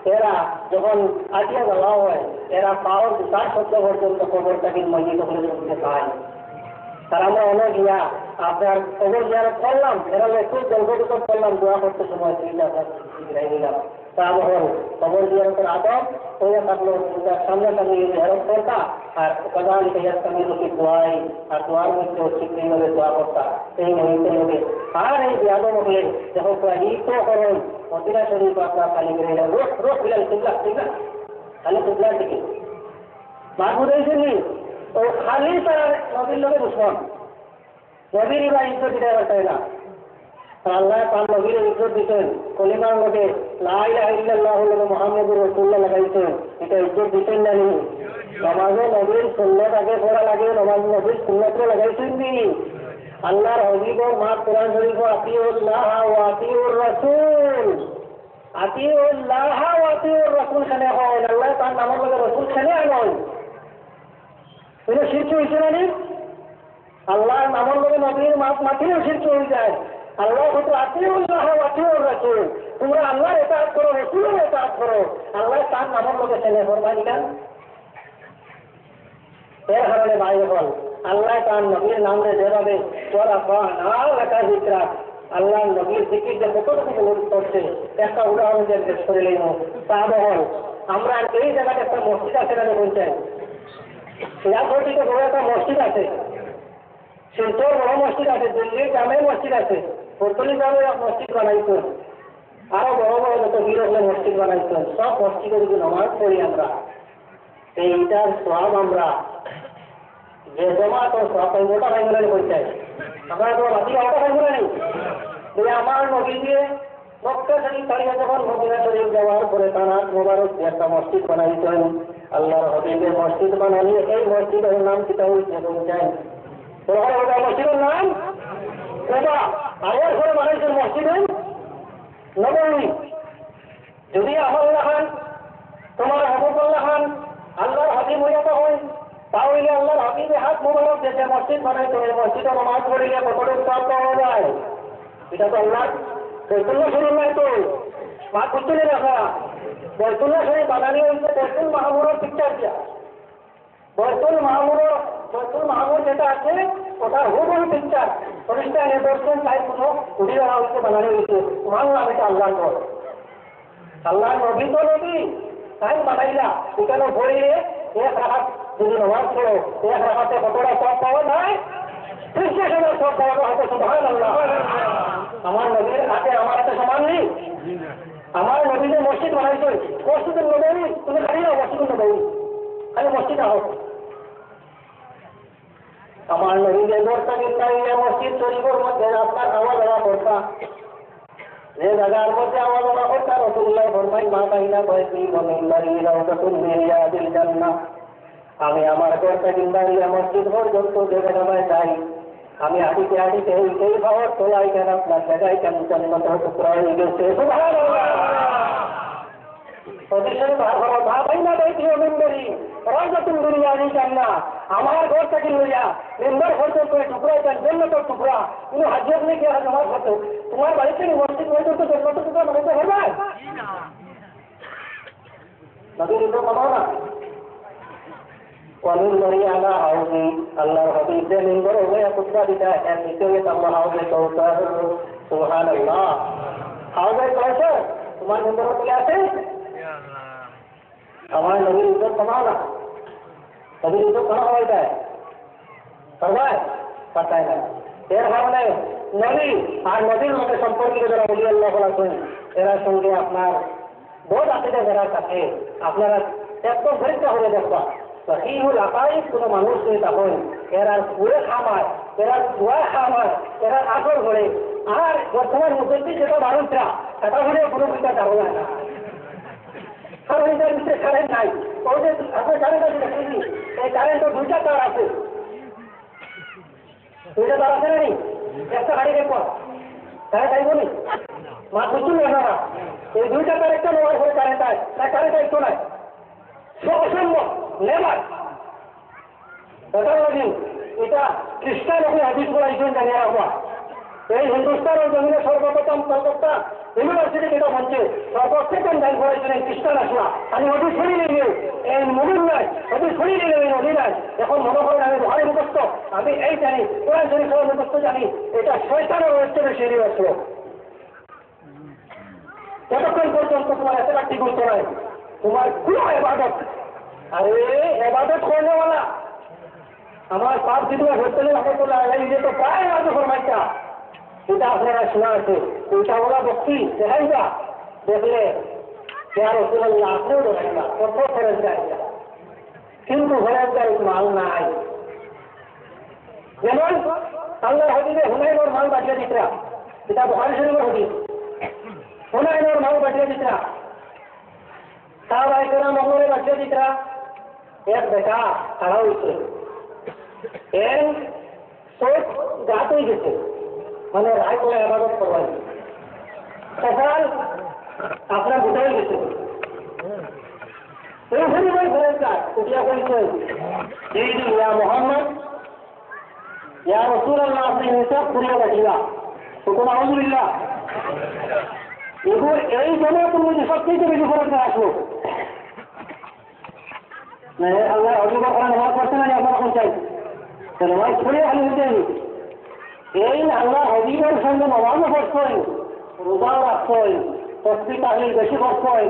এরা যখন আটিয়া দেওয়া হয় এরা পাওয়ার 4 সপ্তাহ পর্যন্ত খবরটাকে মসজিদ করতে পায় তার আমরা অনেক গিয়া আপনার খবর যারা করলাম এরা খুব গল্প করলাম দোয়া করতে সময় দিলাম তারপর খবর দেওয়ার পর আদব হয়ে থাকলো সামনে সামনে হেরত করতা আর প্রধান লোকে দোয়াই আর দোয়ার মধ্যে ঠিক এইভাবে দোয়া করতা এই মহিতের লোকে আর এই বিয়াদব হলে যখন ঈদ করেন মদিনা শরীফ আপনার খালি করে রোজ বিলাল ঠিক না খালি তুবলার দিকে মাহবুদ হয়েছেনি ও খালি তার নবীর লোকে দুশ্মন নবীর বা ইজ্জত দিতে পারতাই না আল্লাহ তার নবীর ইজ্জত দিতেন কলিমার লোকে লা ইলাহা ইল্লাল্লাহু মুহাম্মাদুর রাসূলুল্লাহ লাগাইছেন এটা ইজ্জত দিতেন না নি নামাজে নবীর সুন্নাত আগে পড়া লাগে নামাজ নবীর সুন্নাত লাগাইছেন নি আল্লাহর হাবিবর মা কোরআন শরীফ আতিউল্লাহ ওয়া আতিউর রাসূল আতিউল্লাহ ওয়া আতিউর রাসূল খানে হয়, আল্লাহ তার নামের মধ্যে রসুল খানে নয়। কোনো শিরক হয়েছে না? আল্লাহর নামের মধ্যে নবীর মাটিও শিরক হয়ে যায়। আল্লাহ বলতে আতিউল্লাহ ওয়া আতিউর রাসূল, তোমরা আল্লাহর ইতাআত করো, রাসূলের ইতাআত করো। আল্লাহ তার নামের মধ্যে খানে ফরমান কেন? এর কারণে ভাই হল আল্লাহ তার নবীর নামে যেভাবে আল্লাহ নবীর জিকির যে কতটুকু গুরুত্ব করছে একটা উদাহরণ যে পেশ করে নিল। তা হল আমরা এই জায়গাতে একটা মসজিদ আছে না বলছেন, এয়ারপোর্টিতে বড় একটা মসজিদ আছে, শিলচর বড় মসজিদ আছে, দিল্লির গ্রামের মসজিদ আছে, পর্তলি গ্রামে মসজিদ বানাইছেন, আরো বড় বড় যত বীর হলে মসজিদ বানাইছেন। সব মসজিদে যদি নামাজ পড়ি আমরা, এইটার সব আমরা যে জমা তো সব ওটা ভাইগুলো পৌঁছায়। আমরা তো বাকি ওটা ভাইগুলো নেই যে আমার নবী দিয়ে মক্কা শরীফ ছাড়িয়ে যখন মদিনা শরীফ যাওয়ার পরে তারা মোবারক একটা মসজিদ বানাইছেন। আল্লাহর হাবিবের মসজিদ বানালে এই মসজিদের নাম কিতা হয়েছে পৌঁছায়। ওটা মসজিদের নাম ওটা আগের ঘরে বানাইছেন মসজিদে নবী। যদি আহমদুল্লাহ খান তোমার হাবিবুল্লাহ খান আল্লাহর হাবিব হইয়া হয়, তাহলে আল্লাহর হাবিবে হাত মোবারক যে মসজিদ বানাইতো এই মসজিদে নামাজ পড়িলে কতটুকু সওয়াব পাওয়া যায়? এটা তো আল্লাহ বাইতুল্লাহ শরীফ নাই তো মা কুতুলে রাখা। বাইতুল্লাহ শরীফ বানানি হয়েছে বাইতুল মাহমুরের পিকচার দিয়া। বাইতুল মাহমুর যেটা আছে ওটা হুবহু পিকচার প্রতিষ্ঠা নিদর্শন চাই কোনো উড়িয়ে দেওয়া হয়েছে, বানানি হয়েছে। মানলাম এটা আল্লাহর ঘর, আল্লাহর নবী তো নবী তাই বানাইলা। এখানে পড়িলে এক রাখাত যদি নামাজ পড়ো এক রাখাতে কতটা সব পাওয়া যায়? 30,000 সব পাওয়া যায়। হয়তো সুবহানাল্লাহ। আমার নবীর হাতে আমার হাতে সমান নেই। আমার নবী যে মসজিদ বানাইছে মসজিদের নবী, তুমি খালি না মসজিদের নবী, খালি মসজিদ আহ। আমার নবী যে ঘরটা কিন্তু মসজিদ শরীফের মধ্যে আপনার আওয়াজ দেওয়া করতা, যে জায়গার মধ্যে আওয়াজ দেওয়া করতা রাসূলুল্লাহ ফরমায় মা কাইনা কয়েছি মিম্বারি রাউদাতুল মিন রিয়াদিল জান্নাহ। আমি আমার ঘরটা কিংবা মসজিদ পর্যন্ত দেখে নামায় যাই, আমি হাঁটিতে হাঁটিতে সেই খবর তোলাই কেন আপনার জায়গায় কেন জন্মত টুকরা হয়ে গেছে। আমার ঘর থেকে লইয়া মেম্বার পর্যন্ত টুকরা চান জন্মত টুকরা কোনো হাজির নেই কি আমার ঘর তোমার বাড়িতে মসজিদ পর্যন্ত জন্মত টুকরা বানাইতে পারবে? মানো না ومن على عوضي الله حبيب من غير ويقصد بتاع النسوية الله عوضي كوثر سبحان الله عوضي كوثر তোমার নম্বর বলে আছে আমার নবীর ইজ্জত কমানা, নবীর ইজ্জত কমা হয় যায় সবাই পাতায় না। এর কারণে নবী আর নবীর মধ্যে সম্পর্কিত যারা বলি আল্লাহ বলেছেন এরা সঙ্গে আপনার বোধ আছে যারা থাকে আপনারা একদম পরীক্ষা হয়ে দেখবা সহিহুল আকাইদ কোনো মানুষ নেই তখন এরা পুরে খামায়, এরা ধোয়া খামায়, এরা আসর করে। আর বর্তমান মুখে যেটা মানুষরা সেটা হলে কোনো কিছু যাবো না, কারণ এটার ভিতরে কারেন্ট নাই। ওই যে আপনার কারেন্ট আছে দেখেছি, এই কারেন্টের দুইটা তার আছে, দুইটা তার আছে না নি একটা গাড়ি দেখো তাই তাই বলি মা বুঝুন না এই দুইটা তার একটা নেওয়ার পরে কারেন্ট আছে না, কারেন্ট একটু নাই অসম্ভব নেবার। এটা খ্রিস্টান ওখানে হাদিস করাইছেন জানিয়ে রাখবা। এই হিন্দুস্তানের জমিনে সর্বপ্রথম কলকাতা ইউনিভার্সিটি যেটা বলছে সর্বপ্রথম ধ্যান করাইছেন এই খ্রিস্টান আসলা। আমি নদী ছড়িয়ে নিয়ে এই মনুর নাই, নদী ছড়িয়ে নিলে এই নদী নাই। এখন মনে করেন আমি ভারী মুখস্থ, আমি এই জানি কোরআন শরীফ সবাই মুখস্থ জানি, এটা শয়তানের হচ্ছে বেশি আসলো। যতক্ষণ পর্যন্ত তোমার এতটা ঠিক হচ্ছে নাই তোমার কোনো এবাদত, আরে এবাদত করনেওয়ালা আমার পাপ দিদি হোটেলে রহমতুল্লাহ আলাইহি তো প্রায় আজ ফরমাইতা এটা আপনারা শোনা আছে। ওইটা ওরা বক্তি দেখাইবা দেখলে রাসূলুল্লাহ আপনিও দেখাইবা কত ফরজ যায়, কিন্তু ফরজদার মাল নাই। যেমন আল্লাহর হাবিবে হুনাইনের মাল বাঁচিয়ে দিতরা, এটা বুখারী শরীফের হাদিস। হুনাইনের মাল বাঁচিয়ে দিতরা, সাহাবায়ে কেরাম মঙ্গলে বাঁচিয়ে দিতরা। এক বেটা খাড়া হয়েছে, এর চোখ গাত হয়ে গেছে, মানে রায় করে আবাদত করবাই। সকাল আপনার বোঝাই গেছে এইখানে ভাই ফেরেশতা উঠিয়া বলছেন এই যে ইয়া মুহাম্মদ ইয়া রাসূলুল্লাহ আপনি হিসাব করিয়া রাখিবা হুকুম আলহামদুলিল্লাহ এগুলো এই জমাতের মধ্যে সবচেয়ে বেশি ফেরেশতা আসলো আল্লাহ অজুবা করা নামাজ পড়ছে না আপনার এখন চাই নামাজ পড়ে ভালো হতে এই আল্লাহ হবিবের সঙ্গে নামাজও পড়ছেন রোজাও রাখছেন তসবিহ তাহলিল বেশি করছেন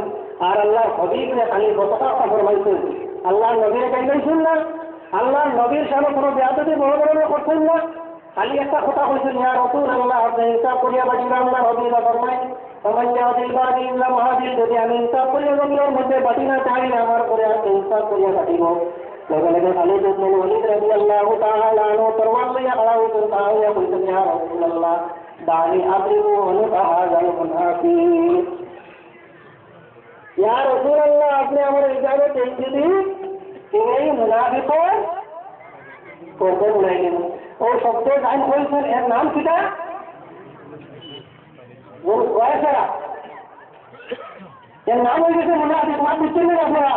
আর আল্লাহ হবিবরে খালি কতটা কথা ফরমাইছেন আল্লাহ নবীর গাইলেছেন না আল্লাহ নবীর সামনে কোনো বেয়াদবি বড় বড় করছেন না খালি একটা কথা কইছেন ইয়া রাসূলুল্লাহ আপনি হিসাব করিয়া বাজিবা আল্লাহ হবিবা ফরমায় আমার ইয়াদিল বাদি ইল্লা মাহাদিল যদি আমি হিসাব করিয়া জমির মধ্যে বাটি না চাই না আমার করে আর হিসাব করিয়া বাটিব লগে লগে খালি যখন ওয়ালিদ রাদিয়াল্লাহু তাআলা আনহু তরওয়াল লইয়া খাড়া হইতেন তাহলে কইতেন ইয়া রাসূলুল্লাহ দানি আবরিউ অনুকা হাযাল মুনাফিক ইয়া রাসূলুল্লাহ আপনি আমার ইজাজত দিন এই মুনাফিক করবেন না ও শব্দ গান কইছেন এর নাম কিটা ও কয়সারা এর নাম হয়ে গেছে মুনাফিক নাম বুঝছেন না আপনারা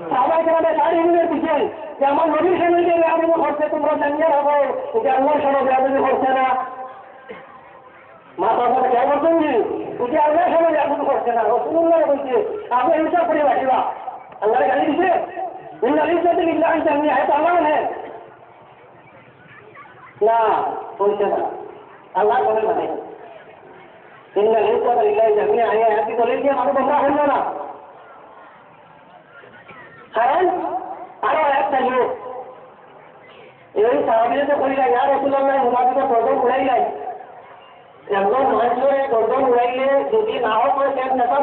সাহাবায়ে কেরামের দাঁড়িয়ে নিয়ে দিচ্ছেন যে আমার নবীর সামনে যে বেয়াদবি করছে তোমরা জানিয়ে রাখো যে আল্লাহর সামনে বেয়াদবি করছে না মা বাবা কে বলছেন যে আল্লাহর সামনে বেয়াদবি করছে না রাসূলুল্লাহ বলছে আপনি হিসাব করে রাখিবা আল্লাহ গালি দিছে ইন্নাল ইজ্জাতা লিল্লাহি জামিআ এটা আল্লাহ है না বলছে না আল্লাহ বলে মানে ইন্নাল ইজ্জাতা লিল্লাহি জামিআ আয়াতি বলে যে মানুষ আমরা হল না কারণ আরো একটা লোক এই সাহাবীরা কইলা ইয়া রাসূলুল্লাহ মুনাফিক গর্দন উড়াইলাই একদম মানুষের গর্দন উড়াইলে যদি না হয় কেন নেতা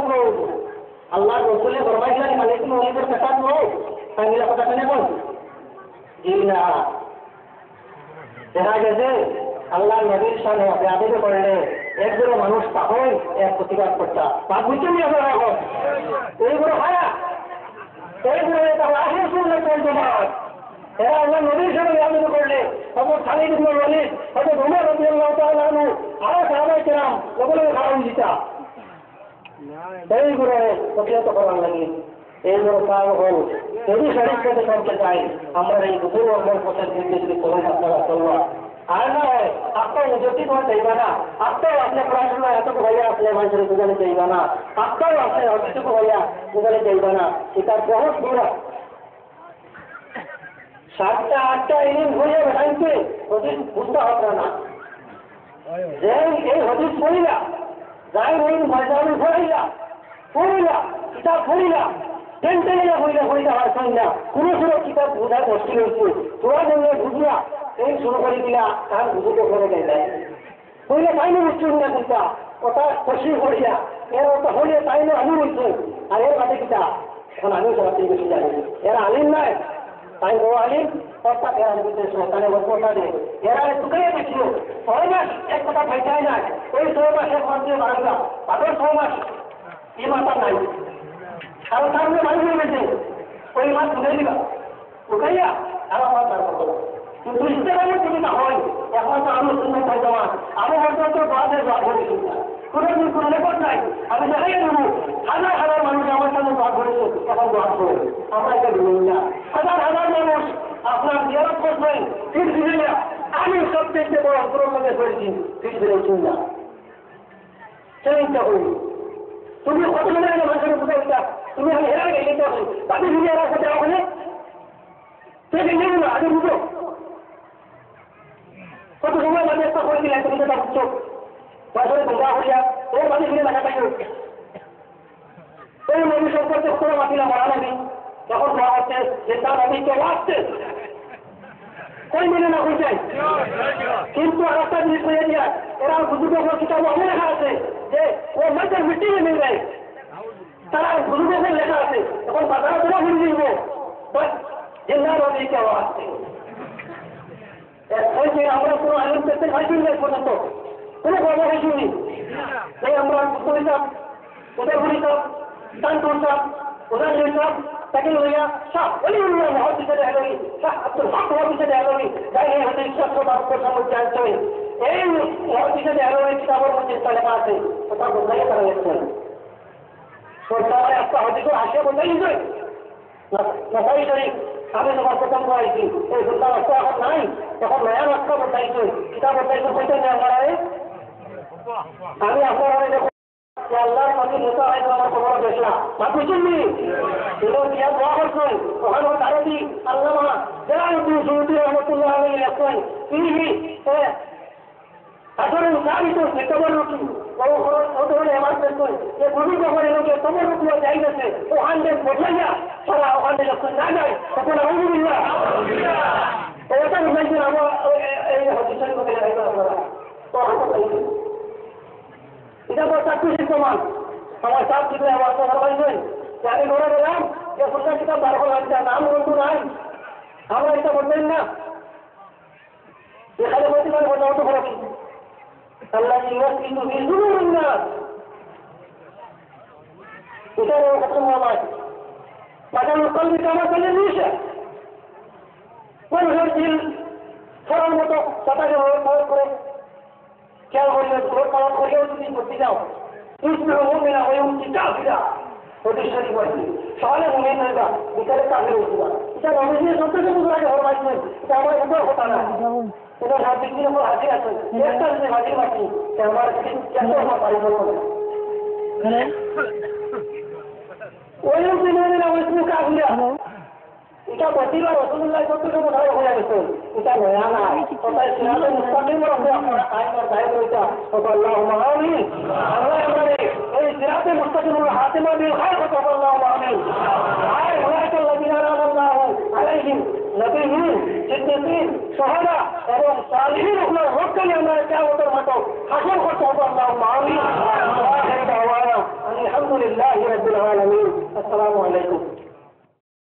আল্লাহ রসুলের ফরমাইলেন মালিকুল মুনিবের কথা নো তাহলে কথা কেন বল ইল্লা দেখা গেছে আল্লাহ নবীর সামনে বেয়াদবি করলে একজন মানুষ পাগল এক প্রতিবাদ করতা পাপ বুঝতে নিয়ে আসা রাখো এইগুলো হায়া এইগুলো এটা আহলে সুন্নাত ওয়াল জামাত এরা আল্লাহ নবীর সামনে বেয়াদবি করলে হযরত খালিদ ইবনে ওয়ালিদ হযরত ওমর রাদিয়াল্লাহু তাআলা আনহু আর সাহাবায়ে কেরাম লোকগুলো খারাপ দিতা এইগুলো প্রতিহত করার লাগে এইগুলো কাজ হল যদি শরীর পেতে করতে চাই আমরা এই দুপুর অঙ্গের পথের দিকে যদি করে আপনারা চলবা আর না হয় আপনার যদি তোমার চাইবা না আপনার আপনার পড়াশোনা এতটুকু ভাইয়া আপনি মানুষের দুজনে চাইবা না আপনারও আপনার অতটুকু ভাইয়া দুজনে চাইবা না এটা বহুত দূর 7টা 8টা ইনিং হয়ে বেড়াইছে হদিস বুঝতে হবে না যে এই হদিস পড়িলা যাই রইন ময়দানে পড়িলা কিতাব পড়িলা টেনটেনিয়া হইলা হয় না কোনো সুরো কিতাব বোঝা কষ্ট হয়েছে তোরা জন্য বুঝলা এই শুরু করে দিলা তার বুঝতে করে দেয় হইলে তাইলে বুঝছো না কিতা ওটা খুশি করিয়া এর ওটা হইলে তাইলে আমি বলছি আর এর বাদে কিতা এখন আমি সবার থেকে বেশি জানি এরা আলিম নাই তাই ও আলিম অর্থাৎ এরা সরকারে বলতে দেয় এরা টুকাইয়া দিচ্ছিল 6 মাস এক কথা পাইছাই না ওই 6 মাসের মধ্যে বাড়া তাদের 6 মাস এই মাথা নাই কারণ সামনে মানুষ হয়ে গেছে ওই মাছ তুলে দিবা টুকাইয়া আর আমার তার করবো কিন্তু ইস্তেমালের যদি না হয় এখন তো আমি শুনে চাই তোমার আমি হয়তো বাদের বাদ করেছি কোনোদিন কোনো রেকর্ড নাই আমি দেখাই নেব হাজার হাজার মানুষ আমার সামনে বাদ করেছে এখন বাদ করে আমরা এটা ভুলি না হাজার হাজার মানুষ আপনার জিয়ারত করবেন ফির দিলে না আমি সবচেয়ে বড় অন্তর মধ্যে করেছি ফির দিলেছি না সেইটা করি তুমি কত মনে হয় মানুষের বুঝাইটা তুমি আমি হেরা গেলে তো তাকে ফিরে রাখা যাও ওখানে সেটা নেব না আগে বুঝো কত সময় লাগে একটা করে দিলে তুমি সেটা বুঝছো বছরে বোঝা হইয়া ওর বাড়ি ফিরে দেখা পাইল ওই নবী সম্পর্কে কোনো মাতিলা মারা নাবি যখন বলা হচ্ছে যে তার নবী কেউ আসছে ওই মিলে না হয়ে যায় কিন্তু আর একটা জিনিস হয়ে দিয়া এরা বুজুর্গ কিতাব অনেক লেখা আছে যে ও মাঝে মিটিংয়ে মিল যায় তারা বুজুর্গের লেখা আছে এখন বাজারে তোরা ঘুরে দিব যে না নবী কেউ আসছে ওই যে আমরা কোনো আয়োজন করতে পারছি না পর্যন্ত কোনো গল্প হয়েছি তাই আমরা করিতাম ওদের ঘুরিতাম স্নান করতাম ওদের নিতাম তাকে লইয়া শাহ ওই মহৎ হিসেবে এলোই শাহ আব্দুল হক মহৎ হিসেবে এলোই তাই এই হাতে বিশ্বাস সম্পর্কে জানতে হবে এই মহৎ হিসেবে এলোই কিতাবের মধ্যে লেখা আছে ওটা বোঝাই তারা লিখছেন সরকার একটা হদিকে আসে বলতে নিশ্চয় নাসাই শরীফ আমি যখন প্রথম করাইছি এই সুন্দর রাস্তা এখন নাই তখন নয়া রাস্তা বদলাইছে কিতাব বদলাইছে বলতে নেই আমার আমি আপনার দেখুন আল্লাহর নবী মুসা আলাইহিস সালাম খবর দেখলাম মাত্র শুনলি এগুলো দিয়া দোয়া করছেন ওখানে তারই আল্লামা জালালউদ্দিন সুয়ুতী রহমাতুল্লাহ আলাইহি লেখেন তিনি আসলে উদাহরিত মেটাবরুকি ওদের আমার দেখুন যে বুঝি যখন এলোকে তোমার রুকুয়া যাইতেছে ওখান থেকে বদলাইয়া সারা ওখান থেকে যখন না যায় তখন আলহামদুলিল্লাহ এটা বুঝাইছেন আমার এই হদিসের মধ্যে আপনারা তো এটা তো চাকরি সমান আমার সাপ দিলে আমার তো ভাবাইছেন যে আমি ধরে গেলাম যে সরকার কিতাব বার করা নাম বন্ধু নাই আমরা এটা বলবেন না এখানে বলতে পারে বলতে হতো ভালো আল্লাহ কিন্তু বিজুর না এটাও কত আমার বাজার কলবি কামা চলে নিয়েছে কোন দিন সরার মতো তাকে করে খেয়াল করলে ভোট পালন করেও যদি করতে যাও ইসলাম হবে না ওই কিতাবিরা ওদের শরীর বলছি সকালে মনে করবা বিকালে কাজে উঠবা এটা রমেশের সন্তোষে বুঝলাকে হওয়ার মাধ্যমে এটা আমার উপর কথা না এটা সব বিক্রির উপর হাজির আছে একটা যদি হাজির মাটি আমার কেন আমার বাড়ি বলবো না ওই দিনে ওই কাজরা এটা বদিলা রসুল্লাহ সত্যকে বোঝানো হয়ে গেছে এটা নয়া না কোথায় সিরাতে মুস্তাকিমের উপরে আপনারা আইনের দায় রয়েছে আল্লাহুম্মা আমিন আল্লাহ আমাদের এই সিরাতে মুস্তাকিমের হাতিমা বিল খায়র আল্লাহুম্মা আমিন আয় উলাইকাল্লাযিনা আনাল্লাহু আলাইহিম নবিয়্যিন সিদ্দিকিন শুহাদা এবং সালিহিন ওগুলোর রক্ষণে আমরা কিয়ামতের মাঠে হাসর করতে হবে আল্লাহুম্মা আমিন